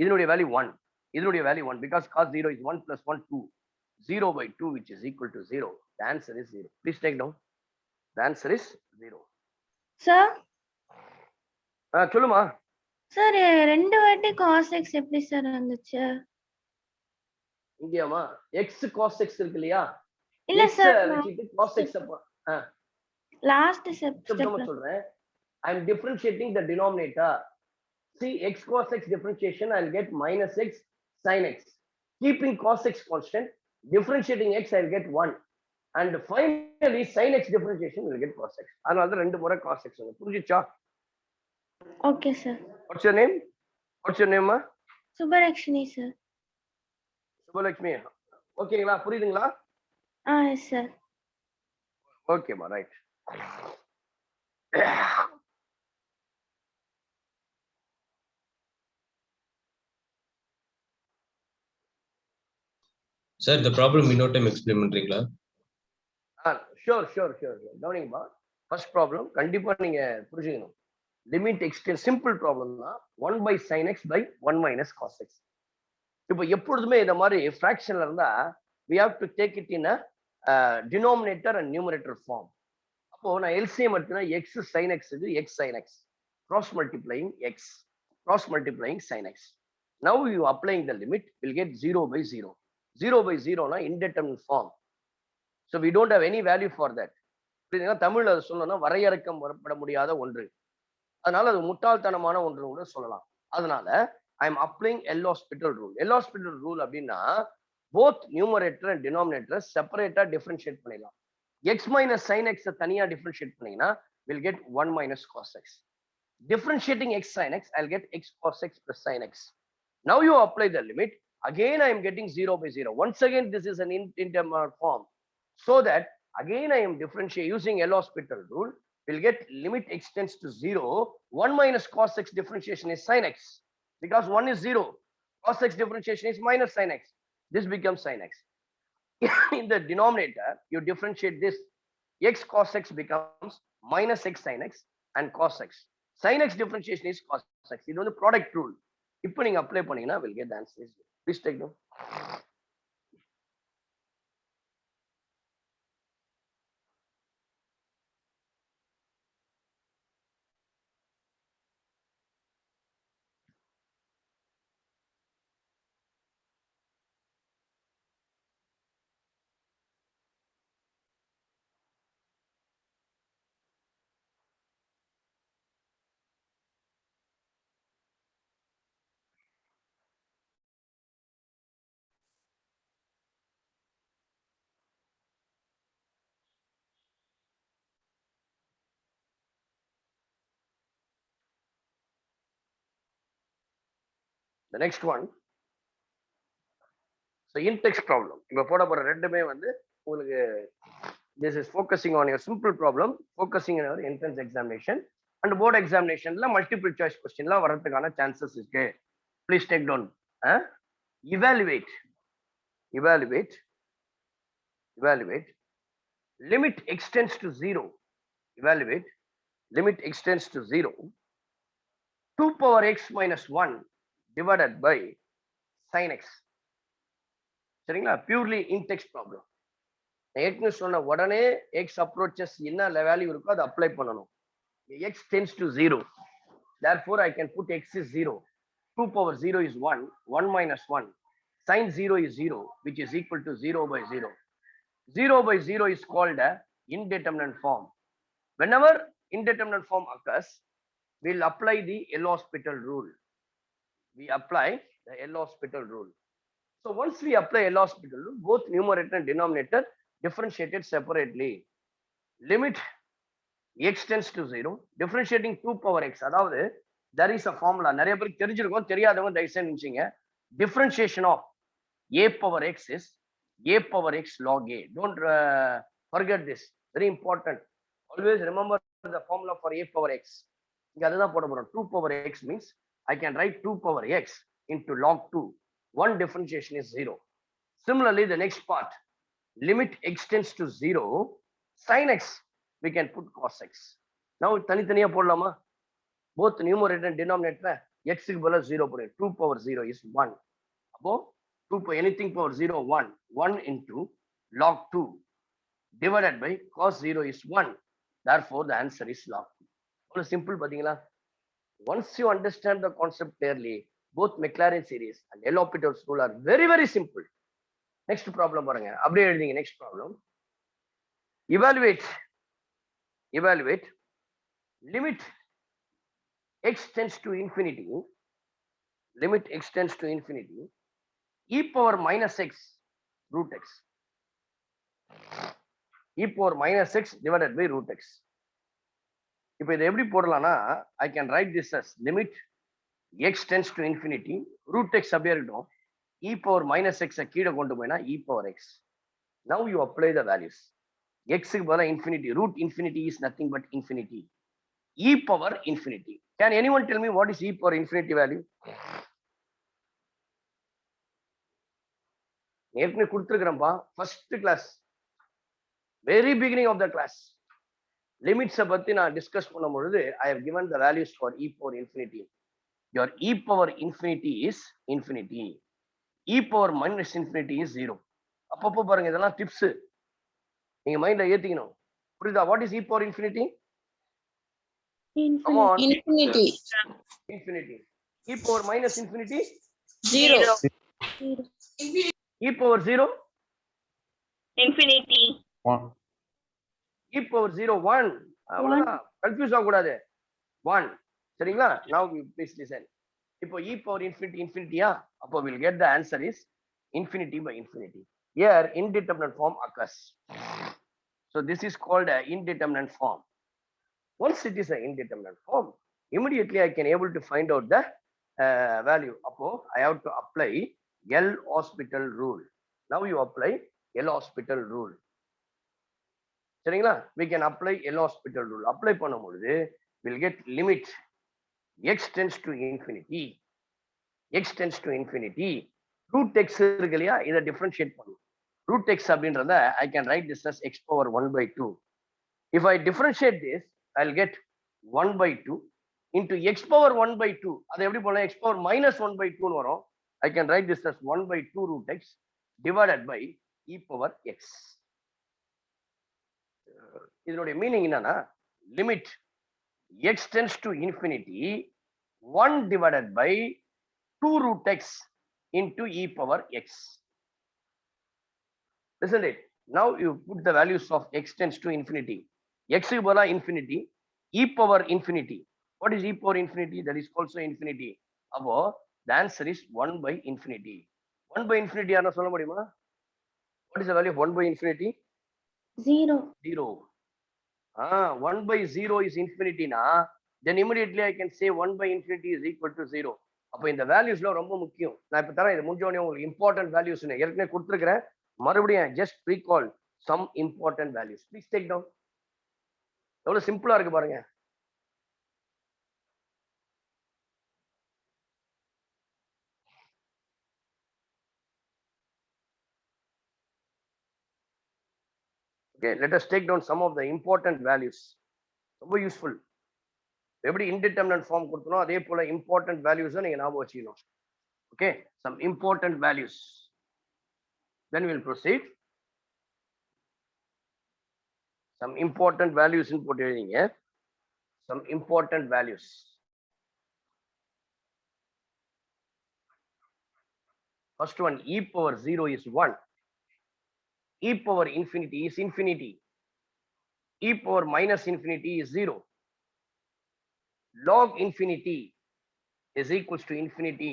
இதனுடைய value 1. இதனுடைய value 1 because cos 0 is 1 plus 1 2. 0 by 2 which is equal to 0. The answer is 0. Please take down. The answer is 0. Sir, சொல்லுமா. sir ரெண்டு வாட்டி cos x எப்படி சார் வந்துச்சு? இங்கேயாமா x cos x இருக்கு இல்லையா? இல்ல X சார், வச்சிட்டு cos x லாஸ்ட் ஸ்டெப் சொல்றேன். I am differentiating the denominator. See, x cos x differentiation, I'll get minus x sin x. Keeping cos x constant, differentiating x, I'll get 1. And finally, sin x differentiation will get cos x. அதனால தான் ரெண்டு முறை cos x வந்து புரிஞ்சுச்சா? Okay sir. What's your name? What's your name, ma? Subalakshmi sir. Subalakshmi. ஓகேங்களா? புரியுதுங்களா? Yes sir. ஓகேமா, right. Sir, the problem இன்னொரு டைம் எக்ஸ்பிளைன் பண்றீங்களா? ஷூர். கவனிங்கம்மா. ஃபர்ஸ்ட் ப்ராப்ளம் கண்டிப்பா நீங்க புரிஞ்சுக்கணும். லிமிட் எக்ஸ்டென்ட் சிம்பிள் ப்ராப்ளம் தான். 1 by sin x by 1 minus cos x. இப்போ எப்பொழுதுமே இந்த மாதிரி ஃபிராக்ஷன்ல இருந்தா we have to take it in a denominator and numerator form. அப்போ நான் LCM எடுத்தேன்னா x sin x இது x sin x. Cross multiplying x. Cross multiplying sin x. Now you applying the limit will get 0 by 0. 0 by 0 na indeterminate form. So we don't have any value for that. தமிழ்ல அது சொல்லணும்னா வரையறுக்க வரப்பட முடியாத ஒன்று. அதனால அது முட்டாள்தனமான ஒன்று கூட சொல்லலாம். அதனால I am applying L-Hospital rule. L-Hospital rule அப்படின்னா both numerator and denominator separate differentiate பண்ணிடலாம். X minus sin x தனியா differentiate பண்ணீங்கன்னா we'll get 1 minus cos x. Differentiating x sin x, I'll get x cos x plus sin x. Now you apply the limit. Again, I am getting 0 by 0. Once again, this is an indeterminate form. So that again, I am differentiating using L-Hospital rule. We'll get limit x tends to 0. 1 minus cos x differentiation is sin x. Because 1 is 0. Cos x differentiation is minus sin x. This becomes sin x. In the denominator, you differentiate this. X cos x becomes minus x sin x and cos x. Sin x differentiation is cos x. This is the product rule. இப்போ நீங்க apply பண்ணீங்கன்னா will get the answer. Please take note. The next one. So in-text problem. இப்போ போட போற ரெண்டுமே வந்து உங்களுக்கு this is focusing on your simple problem, focusing on your entrance examination and board examinationல multiple choice questionலாம் வரதுக்கான chances இருக்கு. Please take down. Evaluate. Limit extends to 0. Evaluate. Limit extends to 0. 2 power x minus 1 divided by sin x. சரிங்களா? Purely in-text problem. ஏற்கனவே சொன்ன உடனே x approaches என்ன value இருக்கோ அதை apply பண்ணணும். x tends to 0. Therefore, I can put x is 0. 2 power 0 is 1. 1 minus 1. Sin 0 is 0, which is equal to 0 by 0. 0 by 0 is called a indeterminate form. Whenever indeterminate form occurs, we'll apply the L-Hospital rule. We apply the L-Hospital rule. So once we apply L-Hospital rule, both numerator and denominator differentiated separately. Limit x tends to 0. Differentiating 2 power x. அதாவது there is a formula. நிறைய பேருக்கு தெரிஞ்சிருக்கும், தெரியாதவங்க தயவு செஞ்சு நினைச்சீங்க. Differentiation of a power x is a power x log a. Don't forget this. Very important. Always remember the formula for a power x. இங்க அதுதான் போட போறோம். 2 power x means I can write 2 power x into log 2. One differentiation is 0. Similarly, the next part, limit x tends to 0, sin x, we can put cos x. Now, தனித்தனியா போடலாமா? Both numerator and denominator, x க்கு பதிலா 0 போடு. 2 power 0 is 1. அப்போ 2 power anything power 0, 1. 1 into log 2 divided by cos 0 is 1. Therefore, the answer is log 2. அவ்வளவு simple பாத்தீங்களா? Once you understand the concept clearly, both Maclaurin series and L-Hospital's rule are very, very simple. Next problem பாருங்க. அப்படியே எழுதிங்க. Next problem. Evaluate. Limit x tends to infinity. Limit x tends to infinity. E power minus x root x. E power minus x divided by root x. இப்போ இதை எப்படி போடலாம்னா I can write this as limit x tends to infinity, root x அப்படியே இருக்கட்டும், e power minus x கீழே கொண்டு போயினா e power x. Now you apply the values. X க்கு பதிலா infinity, root infinity is nothing but infinity. E power infinity. Can anyone tell me what is e power infinity value? ஏற்கனவே கொடுத்துருக்கிறேன்ப்பா, first class, very beginning of the class. லிமிட்ஸை பத்தி நான் discuss பண்ணும் பொழுது I have given the values for e power infinity. Your e power infinity is infinity. E power minus infinity is 0. அப்பப்போ பாருங்க, இதெல்லாம் டிப்ஸ் நீங்க மைண்ட்ல ஏத்திக்கணும். புரியுதா? What is e power infinity? Come on. Infinity. Infinity. E power minus infinity? 0. E power 0? Infinity. 1. E power 0, 1. அவ்வளவுதான், confuse ஆக கூடாது. 1. சரிங்களா? Now you please listen. இப்போ e power infinity infinity அப்போ we'll get the answer is infinity by infinity. Here indeterminate form occurs. So this is called a indeterminate form. Once it is an indeterminate form, immediately I can able to find out the value. Appo I have to apply L'Hospital rule. Now you apply L'Hospital rule. சரிங்களா? We can apply L'Hospital rule. Apply பண்ணும்போது we'll get limit x tends to infinity. X tends to infinity. Root x இருக்கு இல்லையா? இதை differentiate பண்ணும். Root x அப்படின்றத I can write this as x power 1 by 2. If I differentiate this, I'll get 1 by 2 into x power 1 by 2. அது எப்படி போலாம்? X power minus 1 by 2 வரும். I can write this as 1 by 2 root x divided by e power x. இதனுடைய meaning என்னன்னா limit x tends to infinity 1 divided by 2 root x into e power x. Isn't it? Now you put the values of x tends to infinity. X is infinity, e power infinity. What is e power infinity? That is also infinity. Above, the answer is 1 by infinity. 1 by infinity, what is the value of 1 by infinity? 0. 0. 1 by 0 is infinity na. Then immediately I can say 1 by infinity is equal to 0. அப்போ இந்த வேல்யூஸ்ல ரொம்ப முக்கியம். நான் இப்ப தரேன், இது முடிஞ்சோடனே உங்களுக்கு இம்பார்ட்டன்ட் வேல்யூஸ் ஏற்கனவே கொடுத்துருக்கிறேன். மறுபடியும் just recall some important values. Please take down. எவ்வளவு சிம்பிளா இருக்கு பாருங்க. Okay, let us take down some of the important values. ரொம்ப யூஸ்ஃபுல். எப்படி இன்டிடெர்மினன்ட் ஃபார்ம் கொடுத்தனோ அதே போல இம்பார்ட்டன்ட் வேல்யூஸை நீங்க ஞாபகம் வச்சுக்கணும். Okay, some important values. Then we'll proceed. Some important values in போட்டு எழுதிங்க. Some important values. First one, e power 0 is 1. E power infinity is infinity. E power minus infinity is 0. Log infinity is equals to infinity.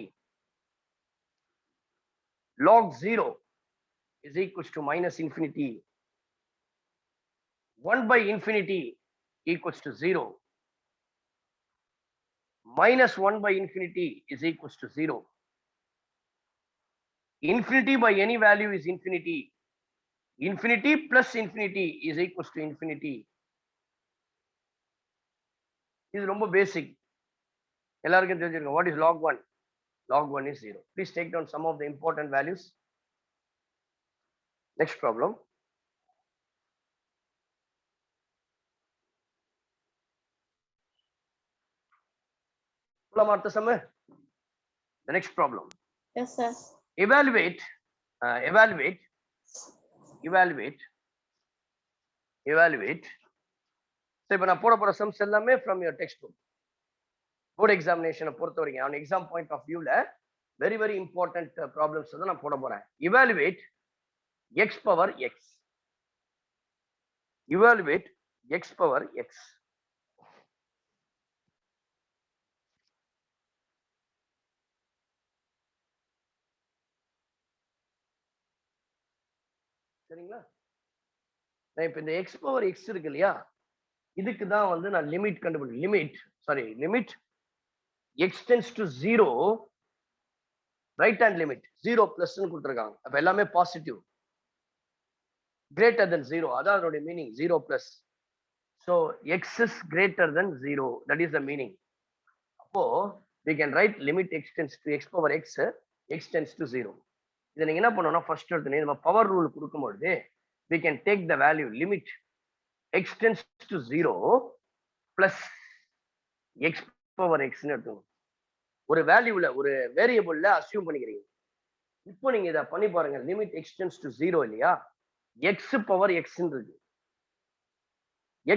Log 0 is equals to minus infinity. 1 by infinity equals to 0. Minus 1 by infinity is equals to 0. Infinity by any value is infinity. Infinity plus infinity is equals to infinity. This is ரொம்ப basic. எல்லாருக்கும் தெரிஞ்சிருக்கும். What is log 1? Log 1 is 0. Please take down some of the important values. Next problem. The next problem. Yes, sir. Evaluate. So இப்ப நான் போட போற sums எல்லாமே from your textbook. Board examination பொறுத்த வரைக்கும் on exam point of view ல very very important problems தான் நான் போட போறேன். Evaluate x power x. Evaluate x power x. சரிங்களா? நான் இப்ப இந்த x power x இருக்கு இல்லையா, இதுக்கு தான் வந்து நான் லிமிட் கண்டுபிடிக்கிறேன். Limit x tends to 0, right hand limit 0 பிளஸ்ன்னு கொடுத்துருக்காங்க. அப்ப எல்லாமே பாசிட்டிவ். greater than 0, அதான் அதோட meaning 0 plus. So x is greater than 0, that is the meaning. அப்போ we can write limit x tends to x power x, x tends to 0. இதை நீங்க என்ன பண்ணணும்னா ஃபர்ஸ்ட் எடுத்து நம்ம பவர் ரூல் கொடுக்கும்போது we can take the value limit x tends to 0 plus x power x ன்னு எடுத்துக்கணும். ஒரு வேல்யூல ஒரு வேரியபிள்ல அசியூம் பண்ணிக்கிறீங்க. இப்போ நீங்க இதை பண்ணி பாருங்க. லிமிட் x tends to 0 இல்லையா, x பவர் x இருக்கு.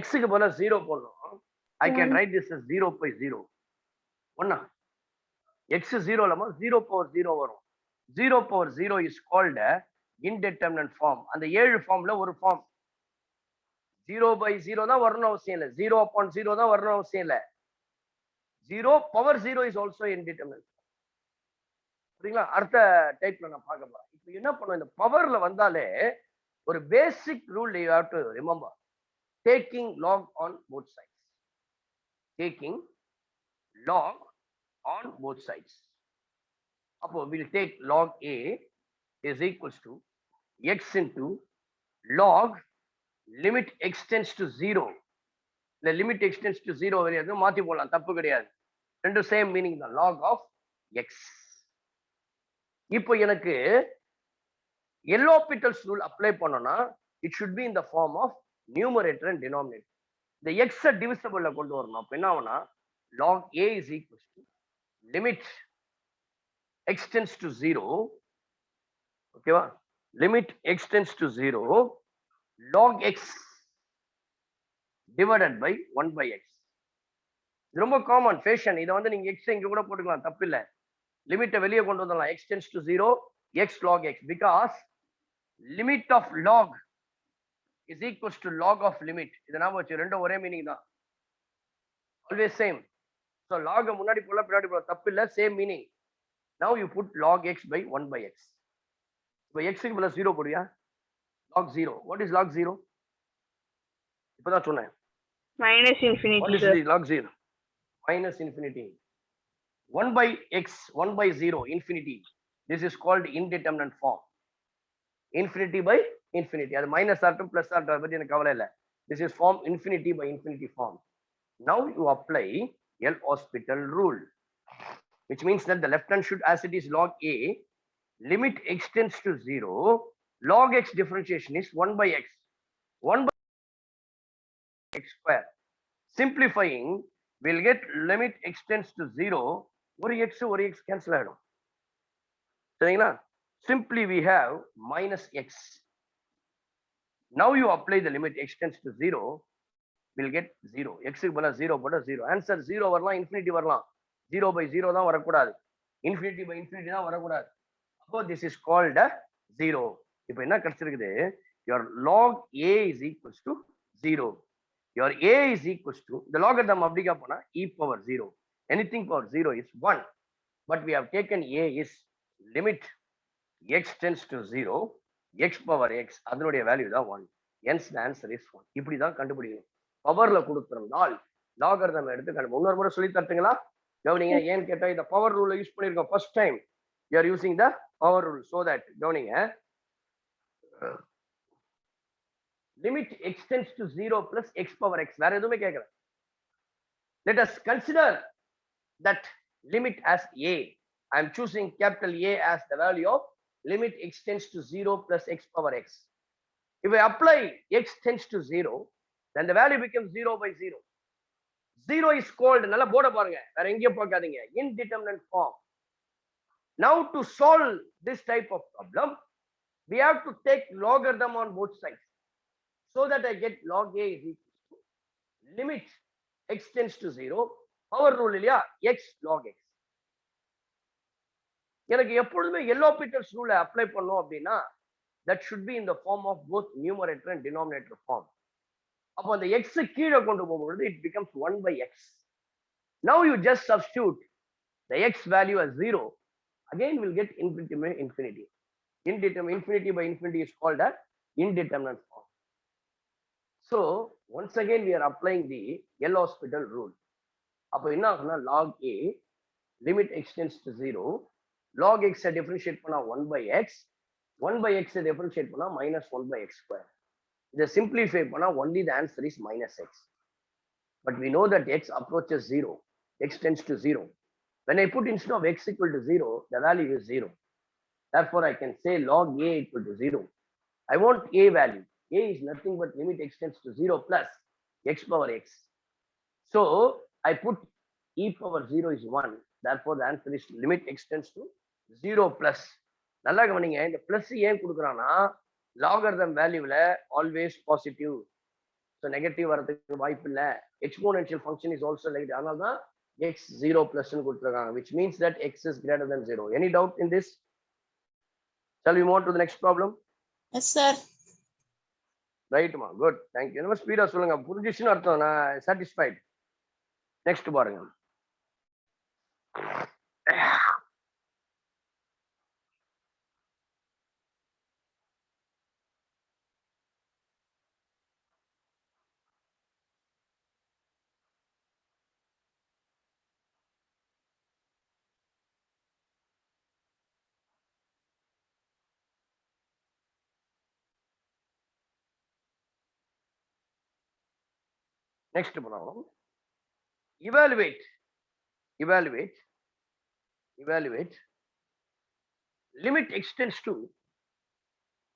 x க்கு பதிலா 0 போடணும். I can write this as 0 by 0. ஒண்ணா x 0 இல்லாம 0 power 0 வரும். 0 power 0 is called indeterminate form. அந்த 7 ஃபார்ம்ல ஒரு ஃபார்ம் 0 by 0 தான் வரணும் அவசியம் இல்லை. 0 upon 0 தான் வரணும் அவசியம் இல்லை. 0 power 0 is also indeterminate. சரிங்களா? அடுத்த டைப்ல நான் பார்க்க போறேன். இப்போ என்ன பண்ணும், இந்த பவர்ல வந்தாலே ஒரு basic rule you have to remember. Taking log on both sides. Taking log on both sides. அப்போ we'll take log a is equals to x into log limit extends to 0. The limit extends to 0 வரையும் மாத்தி போடலாம், தப்பு கிடையாது. ரெண்டு same meaning தான், log of x. இப்போ எனக்கு எல்ஹாஸ்பிடல்ஸ் ரூல் அப்ளை பண்ணோம்னா it should be in the form of numerator and denominator. இந்த x டிவிசிபிள்ல கொண்டு வரணும். அப்ப என்ன ஆகும்னா log a is equals to limit extends to 0. ஓகேவா? limit extends to 0 log x divided by 1 by x. இது ரொம்ப காமன் ஃபேஷன். இதை வந்து நீங்க x இங்க கூட போட்டுக்கலாம், தப்பு இல்லை. லிமிட்டை வெளியே கொண்டு வந்துடலாம். x tends to 0 x log x, because limit of log is equals to log of limit. இது நாம வச்சு ரெண்டும் ஒரே மீனிங் தான், ஆல்வேஸ் சேம். ஸோ லாக் முன்னாடி போல பின்னாடி போல தப்பு இல்லை, same meaning. Now you put log x by 1 by x. இப்போ x க்கு பதிலா 0 போடுவியா? log 0. What is log 0? இப்பதான் சொன்னேன். minus What infinity, is sir. the log 0? Minus infinity. 1 by x, 1 by 0, infinity. This is called indeterminate form. Infinity by infinity. அது minus ஆகட்டும் plus ஆகட்டும், அதை பத்தி எனக்கு கவலை இல்லை. This is form infinity by infinity form. Now you apply L'Hospital rule, which means that the left hand should, as it is log a, limit extends to 0, log x differentiation is 1 by x. 1 by x square. Simplifying, we'll get limit extends to 0. ஒரு x cancel ஆயிடும். சரிங்களா? Simply we have minus x. Now you apply the limit extends to 0, we'll get 0. x க்கு பதிலா 0 போட்டா 0. Answer 0 வரலாம், infinity வரலாம். 0 by 0 தான் வரக்கூடாது, infinity by infinity தான் வரக்கூடாது. அப்போ this is called a 0. இப்போ என்ன கிடைச்சிருக்குது? Your log a is equals to 0. Your a is equals to, the logarithm அப்படிக்கா போனா e power 0. Anything power 0 is 1. But we have taken a is limit x tends to 0, x power x, அதனுடைய value தான் 1. Hence the answer is 1. இப்படி தான் கண்டுபிடிக்கணும். பவர்ல கொடுத்திருந்தால் logarithm எடுத்து கண்டுபிடிக்கணும். இன்னொரு முறை சொல்லி தரட்டுங்களா? கவனிங்க. ஏன்னு கேட்டா இந்த பவர் ரூலை யூஸ் பண்ணிருக்கோம். First time you are using the power rule, so that கவனிங்க, limit extends to 0 plus x power x. வேற எதுவுமே கேட்கல. Let us consider that limit as a. I am choosing capital A as the value of limit extends to 0 plus x power x. If I apply x tends to 0, then the value becomes 0 by 0. 0 is called, நல்லா போர்ட பாருங்க, வேற எங்கேயும் பார்க்காதீங்க, indeterminate form. Now to solve this type of problem, we have to take logarithm on both sides, so that I get log a is equal to limit x tends to 0, power rule இல்லையா, x log x. எனக்கு எப்பொழுதுமே L'Hospital's ரூலை apply பண்ணோம் அப்படின்னா that should be in the form of both numerator and denominator form. அப்போ அந்த x கீழே கொண்டு போகும்போது it becomes 1 by x. Now you just substitute the x value as 0. Again we'll get infinity. Infinity by infinity is called a indeterminate form. So once again we are applying the L'Hospital rule. அப்போ என்ன ஆகும்னா log a limit extends to 0, log x differentiate பண்ணா 1 by x, 1 by x differentiate பண்ணா minus 1 by x square. இதை simplify பண்ணா only the answer is minus x. But we know that x approaches 0, x tends to 0. When I put instead of x equal to 0, the value is 0. Therefore I can say log a equal to 0. I want a value. A is nothing but limit extends to 0 plus x power x. So I put e power 0 is 1. Therefore the answer is limit extends to 0 plus. நல்லா கவனிங்க, இந்த plus ஏன் கொடுக்குறான்னா logarithm வேல்யூல always positive, so negative வரதுக்கு வாய்ப்பு இல்லை. Exponential function is also negative, அதனால தான் x 0 plus கொடுத்துருக்காங்க, which means that x is greater than 0. Any doubt in this? Shall we move on to the next problem? Yes, sir. Right, ma. Good. Thank you. நம்ம speedo சொல்லுங்க, புரிஞ்சிச்சுன்னு அர்த்தம், நான் satisfied. Next பாருங்க. Next problem. Evaluate. Limit extends to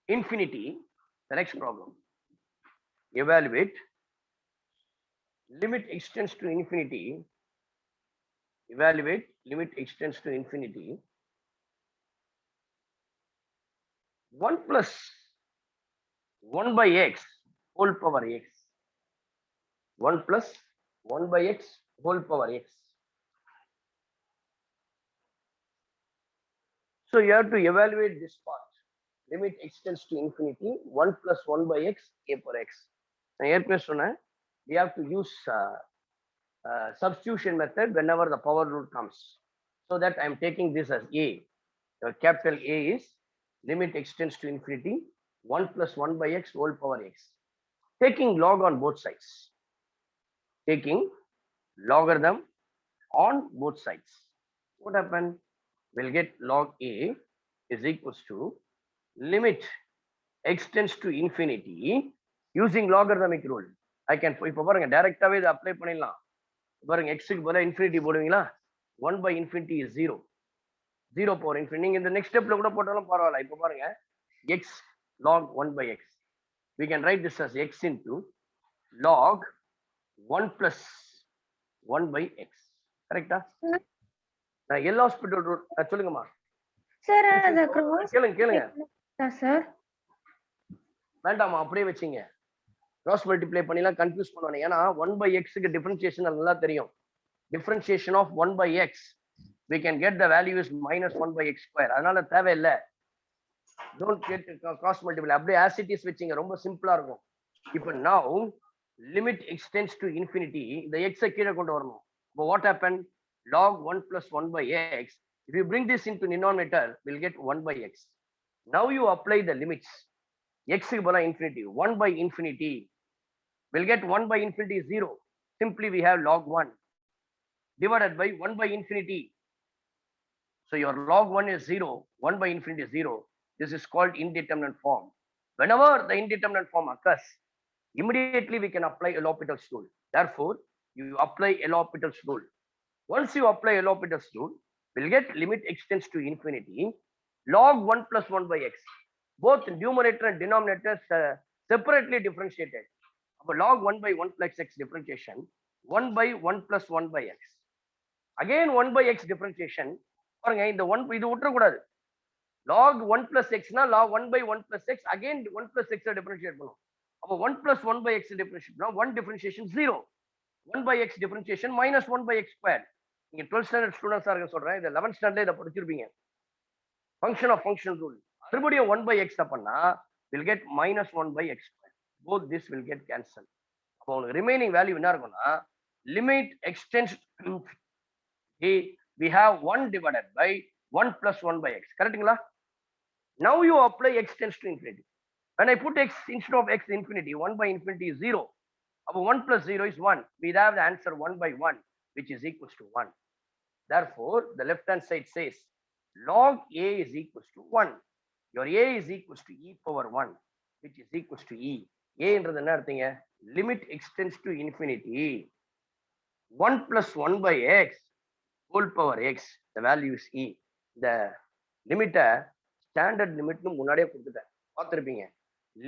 infinity. The next problem. Evaluate. Limit extends to infinity. Evaluate. Limit extends to infinity. 1 plus 1 by x whole power x. 1 plus 1 by x whole power x. So you have to evaluate this part. Limit extends to infinity. 1 plus 1 by x a per x. We have to use substitution method whenever the power rule comes. So that I am taking this as a. Your capital A is limit extends to infinity. 1 plus 1 by x whole power x. Taking log on both sides. Taking logarithm on both sides. What happened? We'll get log a is equals to limit extends to infinity using logarithmic rule. I can இப்போ பாருங்க டைரக்டாவே இதை apply பண்ணிடலாம். பாருங்க எக்ஸுக்கு பதிலா infinity போடுவீங்களா? 1 by infinity is 0. 0 power infinity. நீங்க இந்த நெக்ஸ்ட் ஸ்டெப்ல கூட போட்டாலும் பரவாயில்ல. இப்போ பாருங்க x log 1 by x. We can write this as x into log 1 plus 1 by x. கரெக்டா? எல் ஹாஸ்பிட்டல் ரூட் சொல்லுங்கம்மா. சார் அத cross கேளுங்க சார். வேண்டாமா அப்படியே வச்சீங்க. கிராஸ் மல்டிப்ளை பண்ணிலாம் கன்ஃபியூஸ் பண்ணுவாங்க. ஏன்னா 1 by x க்கு டிஃபரன்ஷியேஷன் நல்லா தெரியும். Differentiation of 1 by x, we can get the value is minus 1 by x square. அதனால தேவையில்லை. Don't get cross multiply. அப்படியே as it is வச்சீங்க. ரொம்ப சிம்பிளா இருக்கும். இப்போ now limit extends to infinity. இந்த x கீழே கொண்டு வரணும். But what happened? Log 1 plus 1 by x. If you bring this into denominator, we'll get 1 by x. Now you apply the limits. X க்கு பதிலா infinity. 1 by infinity. We'll get 1 by infinity is 0. Simply we have log 1 divided by 1 by infinity. So your log 1 is 0. 1 by infinity is 0. This is called indeterminate form. Whenever the indeterminate form occurs, immediately we can apply L'Hopital's rule. Therefore, you apply L'Hopital's rule. Once you apply L'Hopital's rule, we'll get limit extends to infinity. Log 1 plus 1 by x. Both numerator and denominator separately differentiated. Log 1 by 1 plus x differentiation. 1 by 1 plus 1 by x. Again 1 by x differentiation. பாருங்க இந்த 1 இது விட்டுற கூடாது. log 1 plus x னா log 1 by 1 plus x again 1 plus x differentiate பண்ணும். அப்போ 1 plus 1 by x differentiate பண்ணா 1 differentiation 0. 1 by x differentiation minus 1 by x squared. நீங்க 12th standard students ஆ இருக்க சொல்றேன். இது 11th standard இத படிச்சிருப்பீங்க. Function of function rule. மறுபடியும் 1 by x பண்ணா we'll get minus 1 by x squared. Both this will get cancelled. அப்போ உங்களுக்கு remaining value என்ன இருக்கும்னா limit extends we have 1 divided by 1 plus 1 by x. Correctங்களா? Now you apply x tends to infinity. When I put x instead of x infinity, 1 by infinity is 0. அப்போ 1 plus 0 is 1. We have the answer 1 by 1, which is equals to 1. Therefore, the left hand side says log a is equals to 1. Your a is equals to e power 1, which is equals to e. a என்றது என்ன அர்த்தங்க? Limit extends to infinity. 1 plus 1 by x whole power x. The value is e. The limit standard limit முன்னாடியே கொடுத்துட்டேன். பார்த்திருப்பீங்க.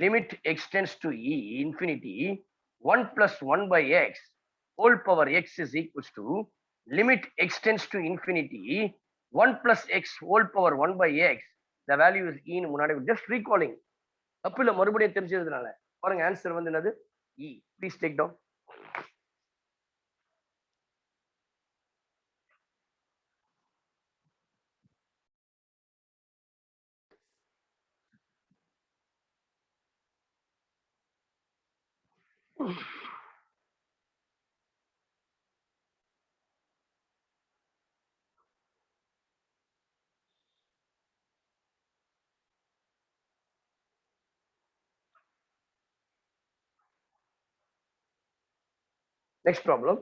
Limit extends to e infinity. 1 plus 1 by x whole power x is equals to limit extends to infinity. 1 plus x whole power 1 by x. The value is e முன்னாடி just recalling. தப்பில்ல மறுபடியும் தெரிஞ்சதுனால பாருங்க answer வந்து என்னது e. Please take down. Next problem.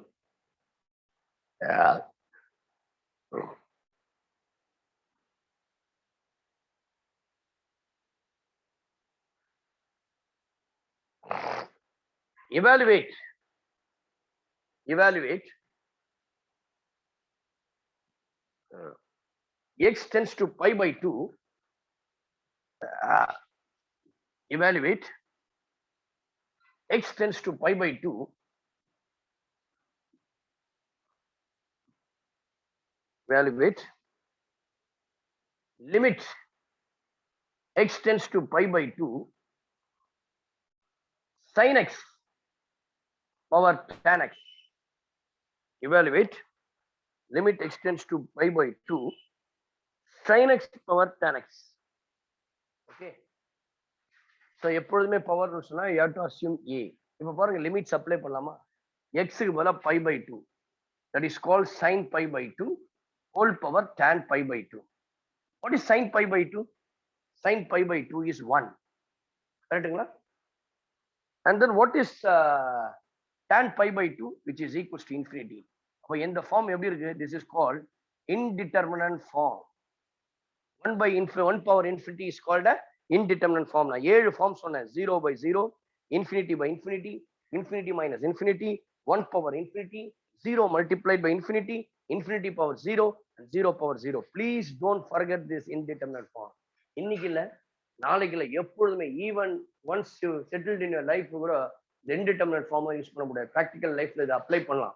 Evaluate evaluate x tends to pi by 2, evaluate x tends to pi by 2, evaluate limit x tends to pi by 2 sin x power tan x. Evaluate limit x tends to pi by 2 sin x power tan x. Okay. So எப்பொழுதுமே power சொன்னா you have to assume a. இப்ப பாருங்க limits apply பண்ணலாமா? x க்கு பதிலா pi by 2. That is called sin pi by 2 whole power tan pi by 2. What is sin pi by 2? Sin pi by 2 is 1. கரெக்ட்டுங்களா? And then what is tan pi by 2 which is equals to infinity. அப்ப இந்த form எப்படி இருக்கு? This is called indeterminate form. 1 power infinity is called a indeterminate form. நான் 7 form சொன்னேன். 0 by 0, infinity by infinity, infinity minus infinity, 1 power infinity, 0 multiplied by infinity, infinity power 0 and 0 power 0. Please don't forget this indeterminate form. இன்னைக்கு இல்ல, நாளைக்கு இல்ல, எப்பொழுதுமே even once you settled in your life கூட இந்த indeterminate ஃபார்மை use பண்ண முடியாது. ப்ராக்டிக்கல் லைஃப்ல இதை அப்ளை பண்ணலாம்.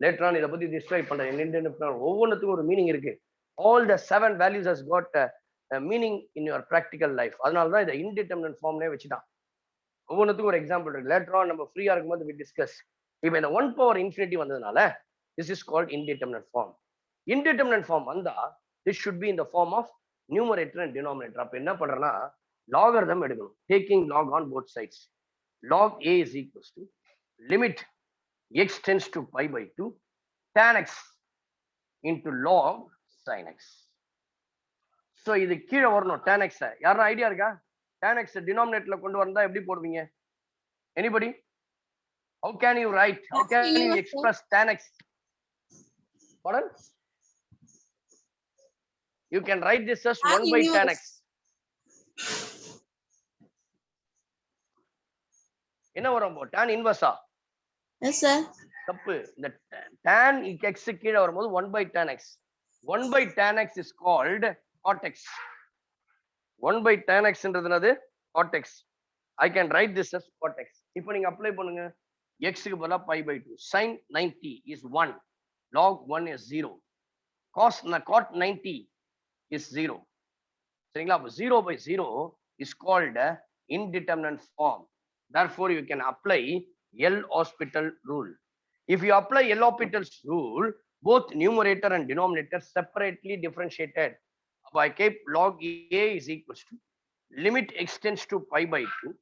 லேட்டர் ஆன் இதை பத்தி டிஸ்கிரைப் பண்றேன். இன்டிடெர்மினேட் ஒவ்வொன்றுத்துக்கும் ஒரு மீனிங் இருக்கு. All the 7 values has got meaning in your practical life. அதனால தான் இதை இன்டிடெர்மினேட் ஃபார்ம்னே வச்சுட்டான். ஒவ்வொன்றுத்துக்கும் ஒரு எக்ஸாம்பிள் இருக்கு. லேட்டர் ஆன் நம்ம ஃப்ரீயா இருக்கும்போது வி டிஸ்கஸ். இப்போ இந்த 1 power infinity வந்ததுனால this is called indeterminate form. Indeterminate form வந்தா this should be in the form of numerator and denominator. அப்ப என்ன பண்றேன்னா logarithm எடுக்கணும். taking log on both sides. Log a is equals to limit x tends to pi by 2 tan x into log sin x. So இது கீழே வரணும் tan x. யாரா idea இருக்கா? tan x denominatorல கொண்டு வந்தா எப்படி போடுவீங்க? Anybody? How can you write? How can you express tan x? Pardon? You can write this as 1 by tan x. என்ன வரும்? tan இன்வர்ஸா? Yes sir. தப்பு. இந்த tan x கீழே வரும்போது 1 by tan x. 1 by tan x is called cot x. 1 by tan x ன்றது என்னது? cot x. I can write this as cot x. இப்போ நீங்க அப்ளை பண்ணுங்க. x க்கு பதிலா pi by 2. sin 90 is 1. log 1 is 0. cot 90 is 0. சரிங்களா? அப்ப 0 by 0 is called indeterminate form. Therefore, you can apply L'Hospital rule. If you apply L'Hospital's rule, both numerator and denominator separately differentiated. I kept log a is equals to limit x tends to pi by 2.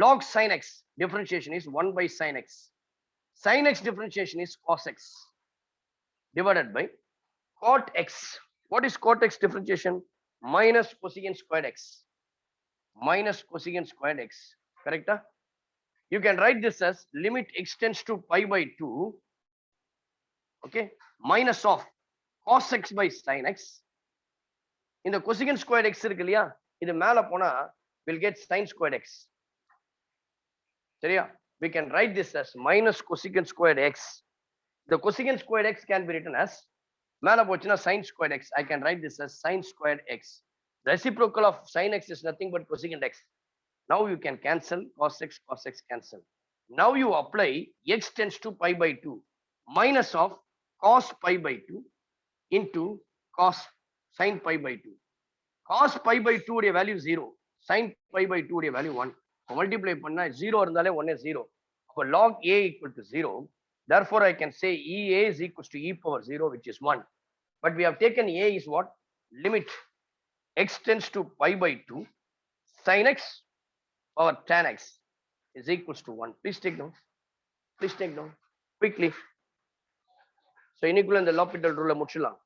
Log sin x differentiation is 1 by sin x. Sin x differentiation is cos x divided by cot x. What is cot x differentiation? Minus cosecant squared x. Minus cosecant squared x. Correct? You can write this as limit x tends to pi by 2. Okay. Minus of cos x by sin x. In the cosecant squared x இருக்கு இல்லையா? இது மேல போனா we'll get sin squared x. சரியா? We can write this as minus cosecant squared x. The cosecant squared x can be written as மேல போச்சுனா sin squared x. I can write this as sin squared x. The reciprocal of sin x is nothing but cosecant x. Now you can cancel cos x cancel. Now you apply x tends to pi by 2 minus of cos pi by 2 into cos sin pi by 2. Cos pi by 2 உடைய value 0. Sin pi by 2 உடைய value 1. Multiply பண்ணா 0 இருந்தாலே 1 is 0. அப்ப log a equal to 0. Therefore, I can say EA is equals to e power 0, which is 1. But we have taken a is what? Limit x tends to pi by 2 sin x power tan x is equals to 1. Please take down. Please take down quickly. So இனிக்குள்ள இந்த L'Hospital rule முடிச்சிடலாம்.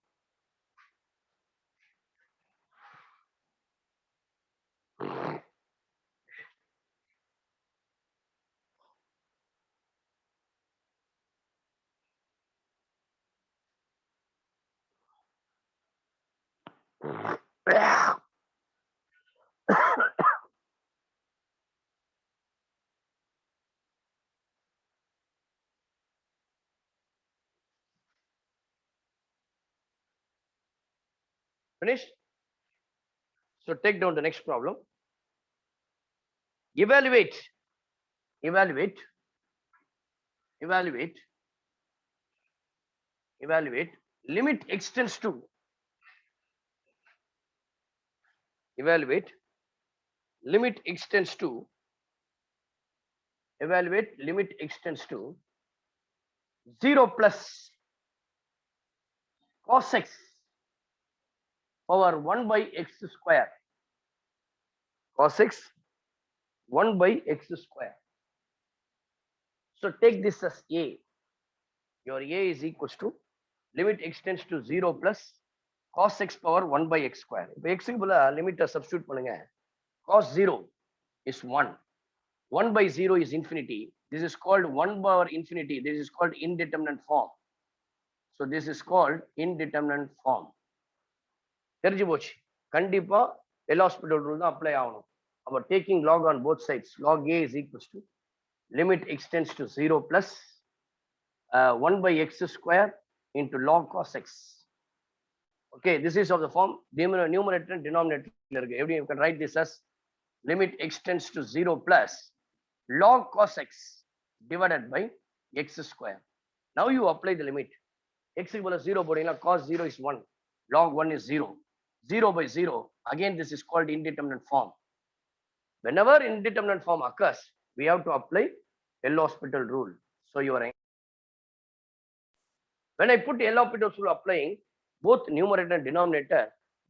Finished? So take down the next problem. Evaluate limit extends to evaluate limit extends to 0 plus cos x power 1 by x square. Cos x 1 by x square. So take this as a. Your a is equals to limit extends to 0 plus cos x power 1 by x square. இப்போ x க்கு பதிலா லிமிட்டை substitute பண்ணுங்க. Cos 0 is 1. 1 by 0 is infinity. This is called 1 power infinity. This is called indeterminate form. So this is called indeterminate form. தெரிஞ்சு போச்சு. கண்டிப்பா LHospital rule தான் apply ஆகணும். அப்ப taking log on both sides. Log a is equals to limit extends to 0 plus 1 by x square into log cos x. Okay, this is of the form numerator and denominator. You can write this as limit extends to 0 plus log cos x divided by x square. Now you apply the limit. X equal to 0 போடீங்கன்னா cos 0 is 1, log 1 is 0. 0 by 0, again this is called indeterminate form. Whenever indeterminate form occurs, we have to apply LHospital rule. So you are when I put LHospital rule applying, both numerator and denominator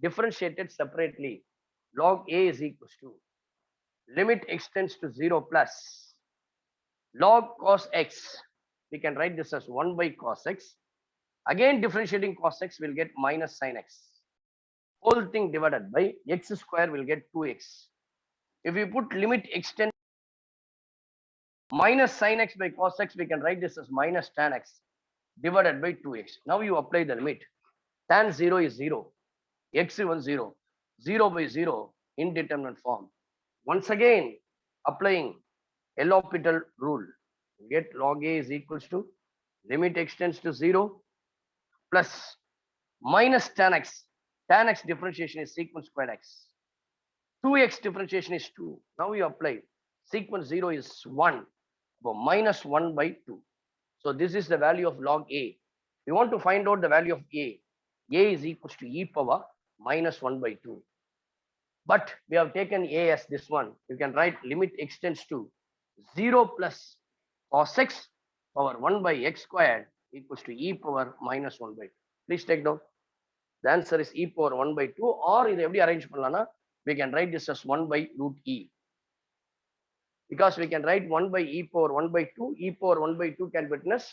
differentiated separately. Log a is equals to limit extends to 0 plus log cos x. We can write this as 1 by cos x. Again differentiating cos x will get minus sin x. Whole thing divided by x square will get 2x. If we put limit extend minus sin x by cos x, we can write this as minus tan x divided by 2x. Now you apply the limit. Tan 0 is 0. X equals 0. 0 by 0 indeterminate form. Once again applying LHospital rule. Get log a is equals to limit extends to 0 plus minus tan x. Tan x differentiation is secant squared x. 2x differentiation is 2. Now you apply secant 0 is 1. So minus 1 by 2. So this is the value of log a. We want to find out the value of a. A is equals to e power minus 1 by 2. But we have taken a as this one. You can write limit extends to 0 plus cos x power 1 by x squared equals to e power minus 1 by 2. Please take down. The answer is e power 1 by 2, or இதை எப்படி arrange பண்ணலாம்னா we can write this as 1 by root e. Because we can write 1 by e power 1 by 2, e power 1 by 2 can witness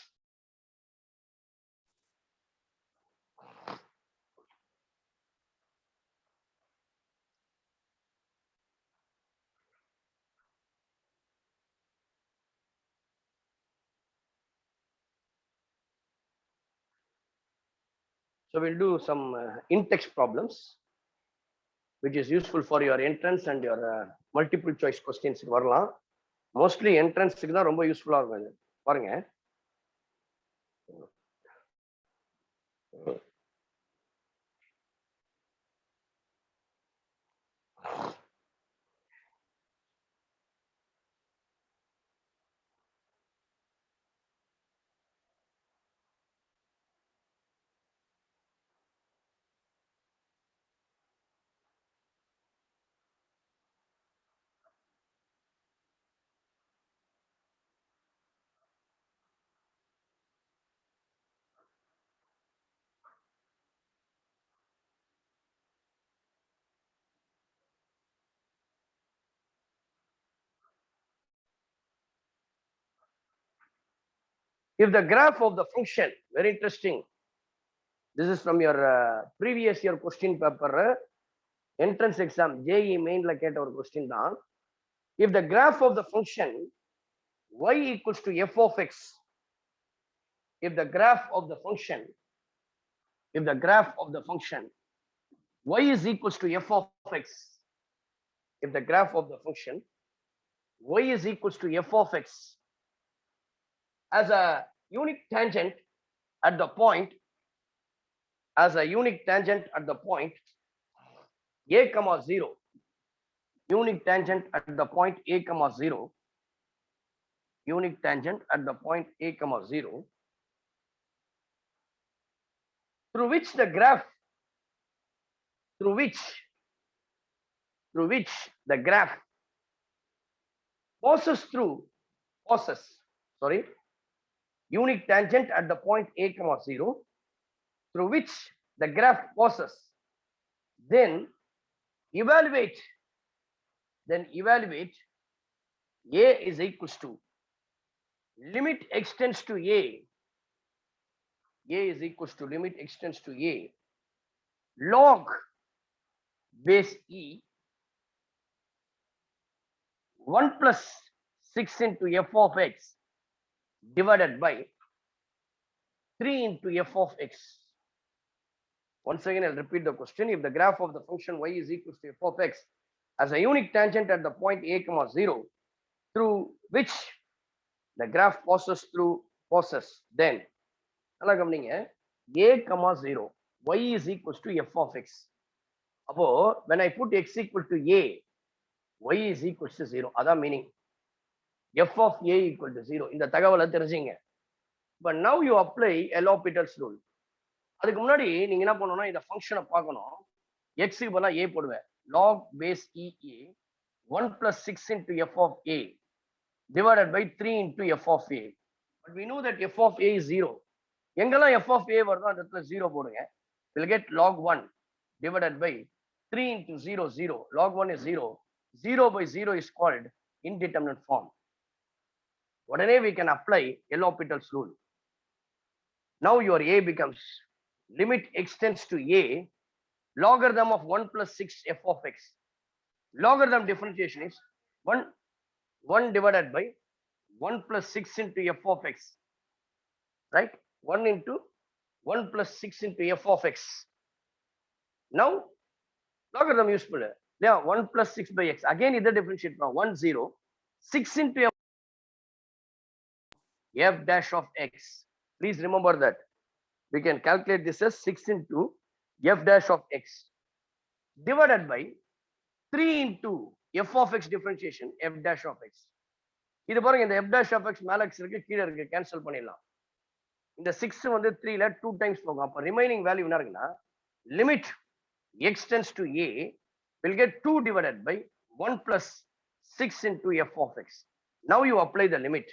So we'll do some in-text problems, which is useful for your entrance and your multiple choice questions. வரலாம். Mostly entrance-க்கு தான் ரொம்ப யூஸ்ஃபுல்லா இருக்கும் இது. பாருங்க. If the graph of the function, very interesting. This is from your previous year question paper, entrance exam, JEE main la keta or question தான். If the graph of the function y equals to f of x, if the graph of the function y is equals to f of x, if the graph of the function y is equals to f of x as a unique tangent at the point, a comma 0, unique tangent at the point a comma 0, unique tangent at the point a comma 0, through which the graph passes unique tangent at the point a comma 0, through which the graph passes, then evaluate a is equals to limit extends to a is equals to limit extends to a log base e 1 plus 6 into f of x divided by 3 into f of x. Once again, I'll repeat the question. If the graph of the function y is equals to f of x as a unique tangent at the point a comma 0, through which the graph passes, then a comma 0, y is equals to f of x. When I put x equal to a, y is equals to 0. That's meaning f of a equal to 0. In the தகவலை தெரிஞ்சிங்க. But now you apply L'Hopital's rule. அதுக்கு முன்னாடி நீங்க என்ன பண்ணணும்னா இந்த ஃபங்க்ஷனை பார்க்கணும். x க்கு பதிலா a போடுவேன். log base e a 1 plus 6 into f of a divided by 3 into f of a. But we know that f of a is 0. எங்கெல்லாம் f of a வருதோ அந்த இடத்துல 0 போடுங்க. We'll get log 1 divided by 3 into 0, 0. Log 1 is 0. 0 by 0 is called indeterminate form. Whatever we can apply L'Hopital's rule. Now your a becomes limit extends to a logarithm of 1 plus 6 f of x. Logarithm differentiation is 1 divided by 1 plus 6 into f of x. Right? 1 into 1 plus 6 into f of x. Now logarithm useful. Yeah, 1 plus 6 by x. Again, either differentiate from 1, 0. 6 into f dash of x. Please remember that. We can calculate this as 6 into f dash of x divided by 3 into f of x differentiation f dash of x. இது பாருங்க இந்த f dash of x மேல x இருக்கு கீழ இருக்கு cancel பண்ணிடலாம். இந்த 6 வந்து 3 ல 2 டைம்ஸ் போகும். அப்ப ரிமைனிங் வேல்யூ என்ன இருக்குன்னா limit x tends to a will get 2 divided by 1 plus 6 into f of x. Now you apply the limit.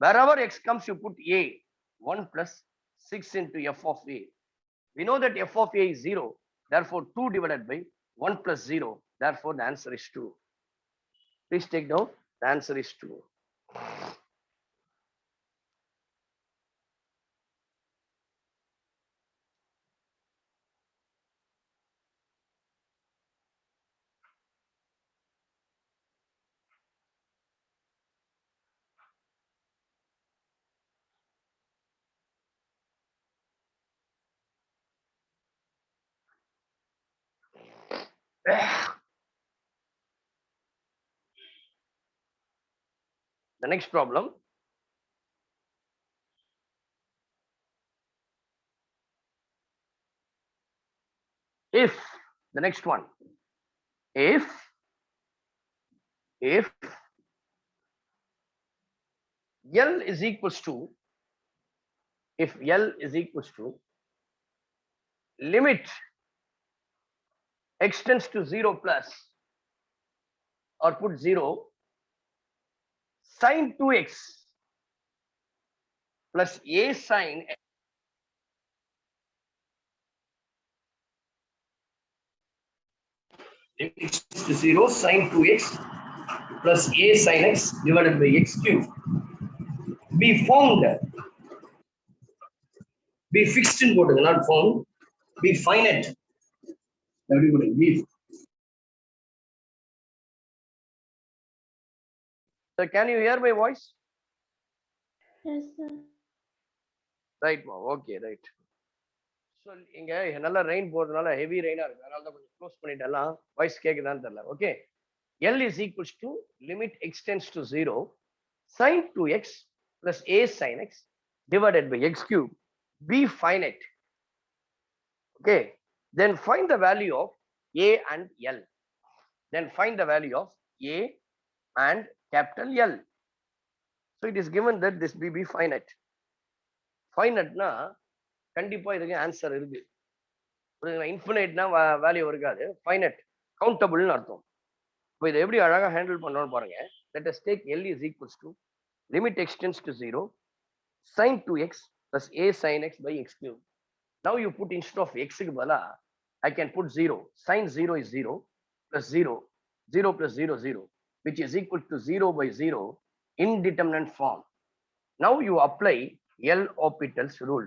Wherever x comes, you put a 1 plus 6 into f of a. We know that f of a is 0. Therefore, 2 divided by 1 plus 0. Therefore, the answer is 2. Please take down. The answer is 2. The next problem. If the next one, if L is equals to, if L is equals to limit extends to 0 plus or put 0 sine 2x plus a sine x to 0 sine 2x plus a sine x divided by x cube be found, be fixed in board, not found, be finite. Everybody, be. So can you hear my voice? Yes, sir. Right, ma'am. Okay, right. So இங்க நல்ல rain போறதுனால heavy ரெயினா இருக்கு. அதனால தான் கொஞ்சம் close பண்ணிட்டலாம். Voice கேக்குதான்னு தெரியல. Okay. L is equals to limit extends to 0 sin 2x plus a sin x divided by x cube be finite. Okay. Then find the value of A and L. Then find the value of A and capital L. So it is given that this be finite. Finiteனா கண்டிப்பா இதுக்கு answer இருக்கு. இன்ஃபினைட்னா value இருக்காது. Finite கவுண்டபிள்னு அர்த்தம். இப்போ இதை எப்படி அழகா handle பண்ணணும்னு பாருங்க. Let us take L is equals to limit extends to 0 sin 2x plus a sin x by x cube. Now you put instead of x க்கு பதிலா I can put 0. Sin 0 is 0 plus 0. 0 plus 0 0 which is equal to 0 by 0 indeterminate form. Now you apply L'Hopital's rule.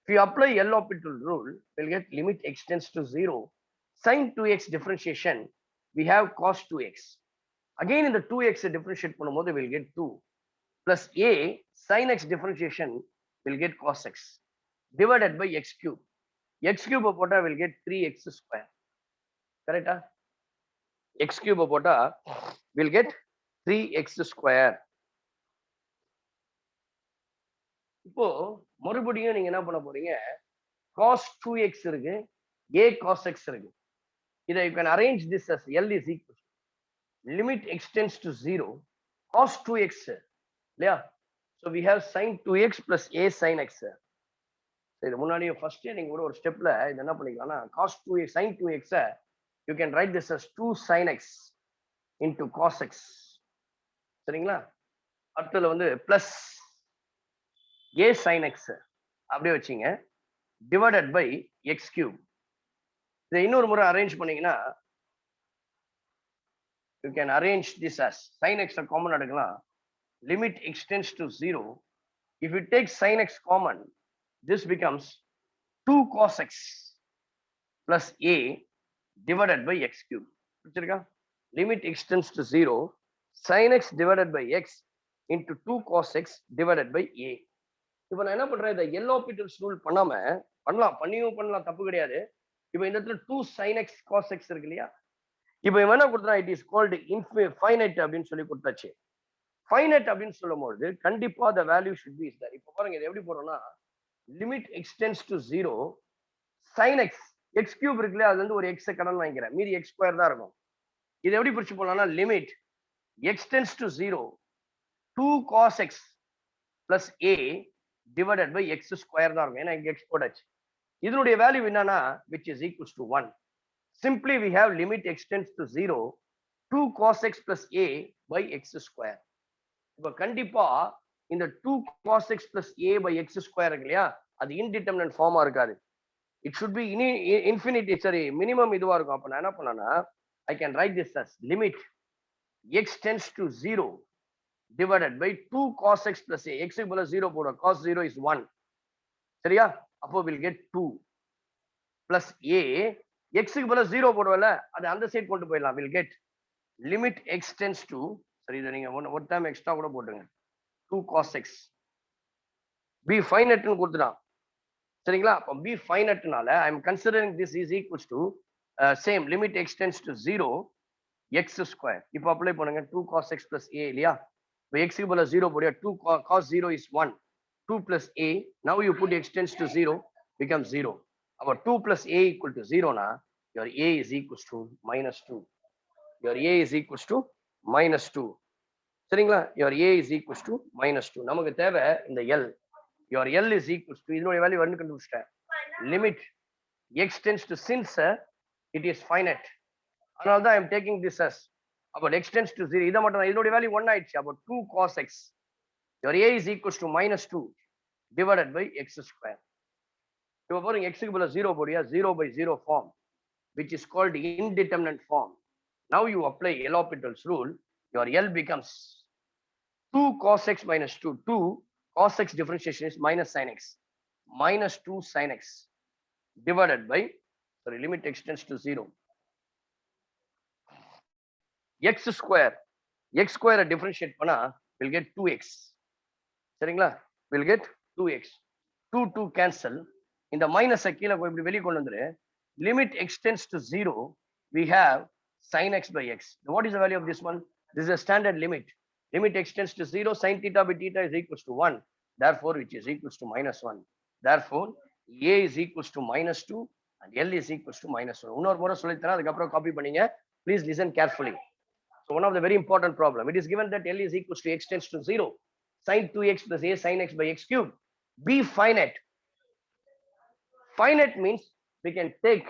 If you apply L'Hopital rule, we'll get limit extends to 0. Sin 2x differentiation, we have cos 2x. Again in the 2x differentiate பண்ணும்போது we'll get 2 plus a sin x differentiation will get cos x divided by x cube. X cube போட்டா will get 3x square. Correct? X cube போட்டா will get 3x square. இப்போ மறுபடியும் நீங்க என்ன பண்ண போறீங்க? cos 2x இருக்கு, a cos x இருக்கு. இதை you can arrange this as L is equal to limit extends to 0 cos 2x இல்லையா? So we have sin 2x plus a sin x. இது முன்னாடி ஃபர்ஸ்ட் நீங்க ஒரு ஸ்டெப்ல இது என்ன பண்ணிக்கலாம்னா cos 2x sin 2x you can write this as 2 sin x into cos x. சரிங்களா? அடுத்ததுல வந்து plus a sin x அப்படியே வச்சீங்க divided by x cube. இதை இன்னொரு முறை அரேஞ்ச் பண்ணீங்கன்னா you can arrange this as sin x common எடுக்கலாம். Limit extends to 0. If you take sin x common, this becomes 2 cos x plus a divided by x cube. புரிஞ்சிருக்கா? Limit extends to 0. Sin x divided by x into 2 cos x divided by a. இப்போ நான் என்ன பண்றேன், இந்த L'Hopital's rule பண்ணலாம், தப்பு கிடையாது. இப்போ இந்த இடத்துல 2 sin x cos x இருக்கு இல்லையா? இப்போ என்ன கொடுத்தா இட் இஸ் கால்டு ஃபைனைட் அப்படின்னு சொல்லி கொடுத்தாச்சு. ஃபைனைட் அப்படின்னு சொல்லும்போது கண்டிப்பா the value should be is there. இப்போ பாருங்க இது எப்படி போறோம்னா limit extends to 0 sin x x cube இருக்குல்ல, அதுல இருந்து ஒரு x கடன் வாங்கிக்கிறேன், மீதி x ஸ்கொயர் தான் இருக்கும். இது எப்படி பிரிச்சு போடலாம்னா limit extends to 0 2 cos x plus a divided by x square தான் இருக்கும். ஏன்னா இங்க x போட்டாச்சு. இதனுடைய வேல்யூ என்னன்னா which is equals to 1. Simply we have limit extends to 0 2 cos x plus a by x square. இப்போ கண்டிப்பா இந்த 2 cos x plus a by x square இருக்கு இல்லையா, அது இன்டிட்டர்மினன்ட் ஃபார்மா இருக்காது. It should be infinity, sorry, minimum இதுவா இருக்கும். அப்ப நான் என்ன பண்ணனா I can write this as limit x tends to 0 divided by 2 cos x plus a. X க்கு பதிலா 0 போடுறோம், cos 0 is 1. சரியா? அப்போ we'll get 2 plus a. x க்கு பதிலா 0 போடுவல, அது அந்த சைடு கொண்டு போயிடலாம். we'll get limit x tends to, சரி இதை நீங்க ஒரு டைம் எக்ஸ்ட்ரா கூட போட்டுங்க, 2 cos x b finite னு கொடுத்துட்டான். சரிங்களா? அப்போ b finiteனால I am considering this is equals to same limit x tends to 0 x square. இப்போ அப்ளை பண்ணுங்க 2 cos x plus a இல்லையா? இப்போ x க்கு பதிலா 0 போடுங்க, 2 cos 0 is 1, 2 plus a. now you put x tends to 0 becomes 0. அப்போ 2 plus a equal to 0 னா your a is equals to minus 2. your a is equals to minus 2. சரிங்களா? your a is equals to minus 2. நமக்கு தேவை இந்த L. your L is equals to, இதனுடைய value வந்து கண்டுபிடிச்சிட்டேன். limit x tends to, since it is finite, அதனால தான் I am taking this as about x tends to 0. இதை மட்டும் தான், இதனுடைய வேல்யூ 1 ஆயிடுச்சு. about 2 cos x. your a is equals to minus 2 divided by x square. இப்போ பாருங்க x க்கு பதிலா 0 போடியா, 0 by 0 form which is called indeterminate form. now you apply L'Hopital's rule. your L becomes 2 cos x minus 2. 2 cos x differentiation is minus sin x, minus 2 sin x divided by, sorry, limit x tends to 0. x square differentiate பண்ணா we'll get 2x. சரிங்களா? we'll get 2x. 2 cancel. இந்த minus கீழே இப்படி வெளியே கொண்டு வந்துரு. limit x tends to 0 we have sin x by x. what is the value of this one? This is a standard limit. limit x tends to 0 sin theta by theta is equals to 1, therefore which is equals to minus 1. therefore a is equals to minus 2, and L is equals to -1. இன்னொரு முறை சொல்லித்தரேன், அதுக்கப்புறம் copy பண்ணீங்க. Please listen carefully. So one of the very important problem, it is given that L is equals to x tends to 0, sin 2x plus a sin x by x cube. Be finite. Finite means we can take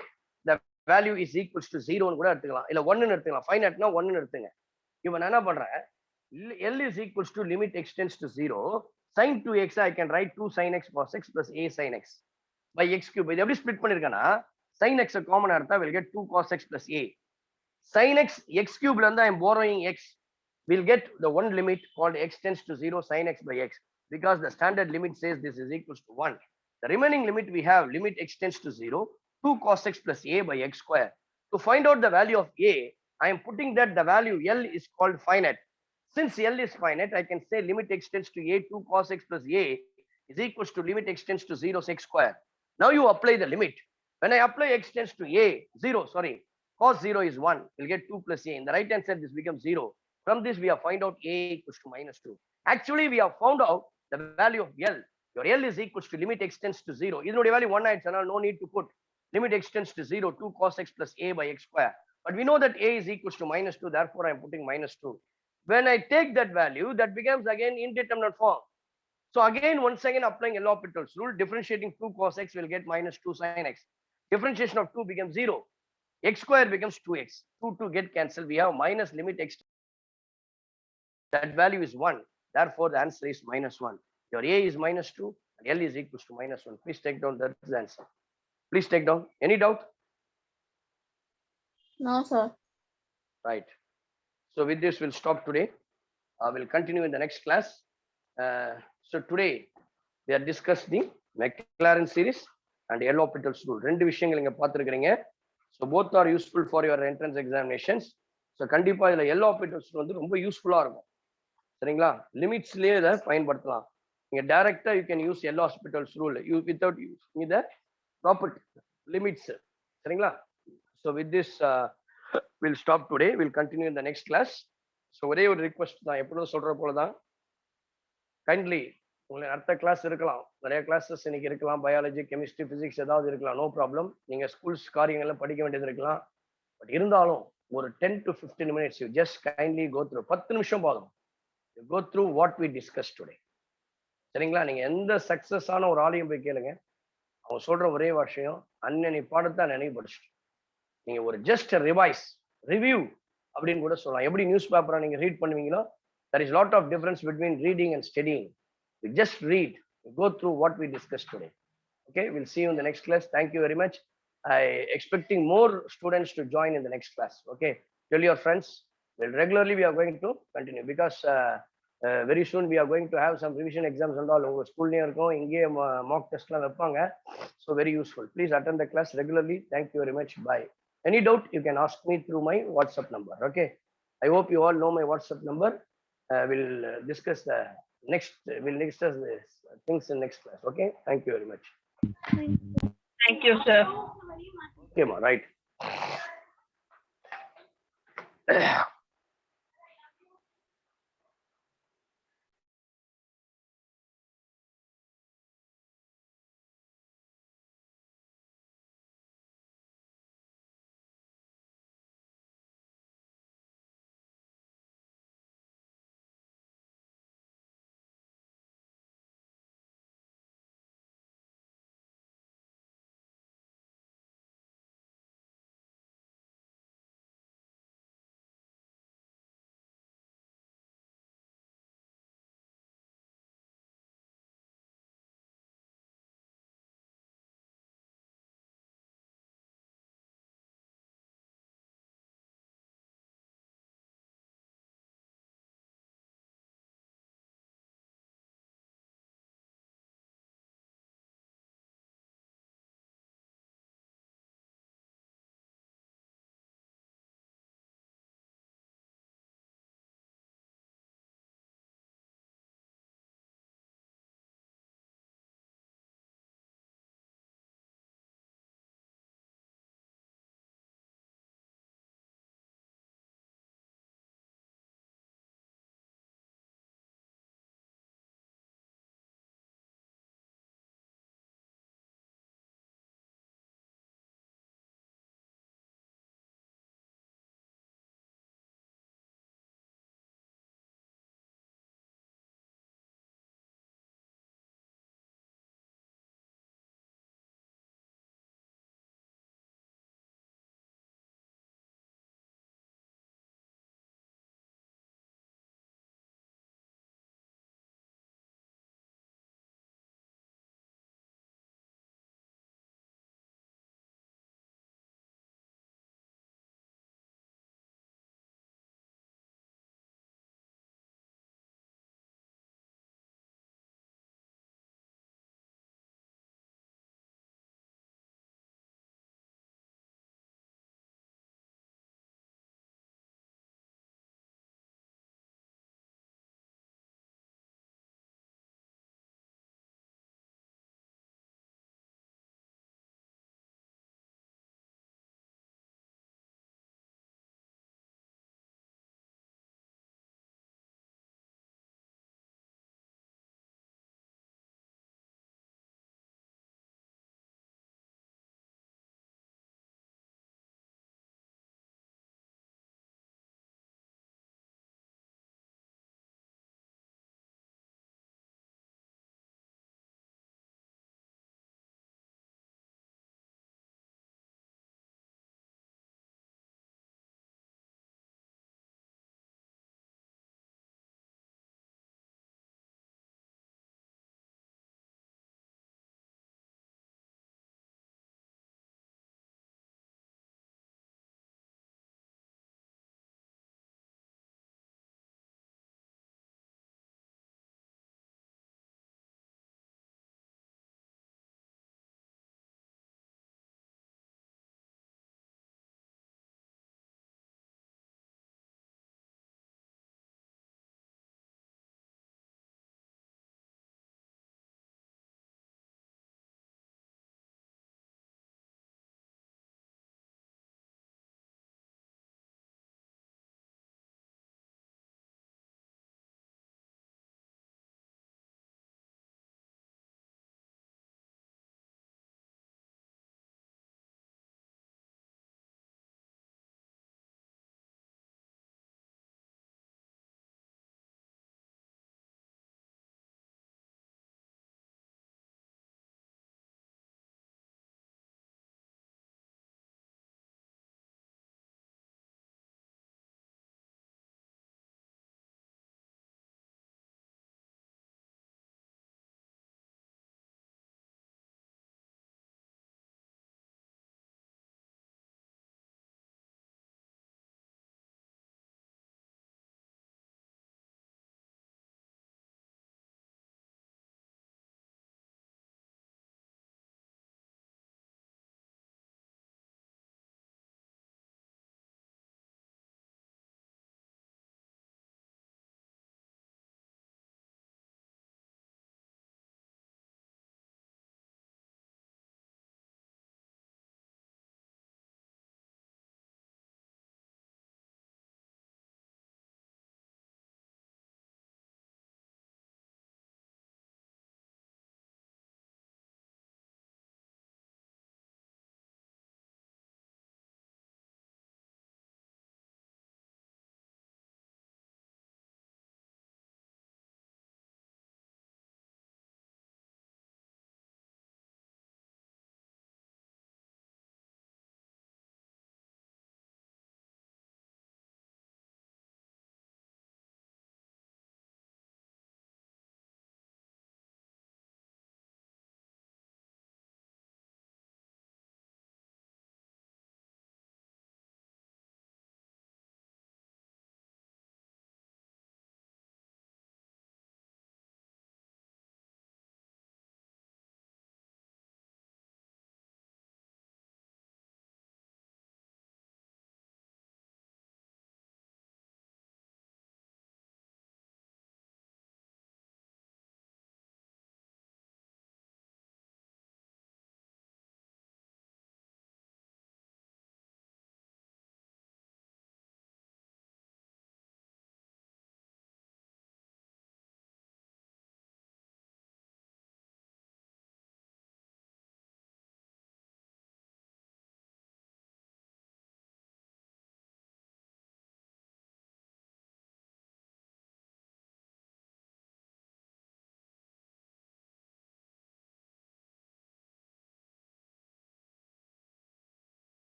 the value is equals to 0 னு கூட எடுத்துக்கலாம், இல்ல 1 னு எடுத்துக்கலாம். Finiteனா 1 னு எடுத்துங்க. இப்போ நான் என்ன பண்றேன், L is equals to limit x tends to 0, sin 2x I can write 2 sin x cos x plus a sin x by x cube. இது எப்படி ஸ்ப்ளிட் பண்ணிருக்கேன்னா, sin x காமன் எடுத்தா will get 2 cos x plus a. Sin x x cube la I am borrowing x, will get the one limit called x tends to 0 sin x by x, because the standard limit says this is equals to 1. The remaining limit we have limit x tends to 0, 2 cos x plus a by x square. To find out the value of a, I am putting that the value L is called finite. Since L is finite, I can say limit x tends to a, 2 cos x plus a is equals to limit x tends to 0 x square. Now you apply the limit. When I apply x tends to a, 0, sorry, cos 0 is 1, we'll get 2 plus a. In the right hand side, this becomes 0. From this, we have find out a equals to -2. Actually, we have found out the value of L. Your L is equals to limit x tends to 0. This value 1 night, no need to put limit x tends to 0, 2 cos x plus a by x square. But we know that a is equals to -2, therefore I am putting -2. When I take that value, that becomes again indeterminate form. So again, once again applying L'Hopital's rule, differentiating 2 cos x will get -2 sin x. Differentiation of 2 becomes 0. X square becomes 2x. 2 get cancelled. We have minus limit x. That value is 1. Therefore, the answer is -1. Your a is -2 and L is equals to -1. Please take down that is the answer. Please take down. Any doubt? No, sir. Right. So with this, we'll stop today. We'll continue in the next class. So today, we are discussing the Maclaurin series and L'Hopital's rule. ரெண்டு விஷயங்கள் இங்க பார்த்திருக்கிறீங்க. So both are useful for your entrance examinations. So கண்டிப்பா இதுல L'Hopital's rule வந்து ரொம்ப யூஸ்ஃபுல்லா இருக்கும். சரிங்களா? லிமிட்ஸ்லயே இதை பயன்படுத்தலாம். நீங்க டைரக்டா you can use L'Hopital's rule without using the property limits. சரிங்களா? So with this, we'll stop today. We'll continue in the next class. So ஒரே ஒரு ரிக்வெஸ்ட் தான், எப்பொழுதும் சொல்ற போலதான், கைண்ட்லி உங்களுக்கு அடுத்த கிளாஸ் இருக்கலாம், நிறைய கிளாஸஸ் இன்னைக்கு இருக்கலாம், பயாலஜி, கெமிஸ்ட்ரி, பிசிக்ஸ் ஏதாவது இருக்கலாம், நோ ப்ராப்ளம். நீங்க ஸ்கூல்ஸ் காரியங்கள்லாம் படிக்க வேண்டியது இருக்கலாம். பட் இருந்தாலும் ஒரு 10 to 15 minutes you just kindly go through. 10 நிமிஷம் போதும். You go through what we discussed today. சரிங்களா? நீங்க எந்த சக்சஸ் ஆன ஒரு ஆலயம் போய் கேளுங்க, அவங்க சொல்ற ஒரே விஷயம், அன்னி பாடத்தை நினைவு படிச்சுட்டு நீங்க ஒரு ஜஸ்ட் ரிவைஸ் ரிவ்யூ அப்படின்னு கூட சொல்லலாம். எப்படி நியூஸ் பேப்பரை நீங்க read பண்ணுவீங்களோ, there is lot of difference between reading and studying. You just read, you go through what we discussed today. Okay, we'll see you in the next class. Thank you very much. I expecting more students to join in the next class. Okay, tell your friends. Well, regularly we are going to continue because very soon we are going to have some revision exams and all over school near go inge mock test la veppanga. So very useful. Please attend the class regularly. Thank you very much. Bye. Any doubt you can ask me through my WhatsApp number. Okay, I hope you all know my WhatsApp number. We'll discuss the next, we'll discuss this things in next class. Okay, thank you very much. Thank you, sir. Okay, ma, right.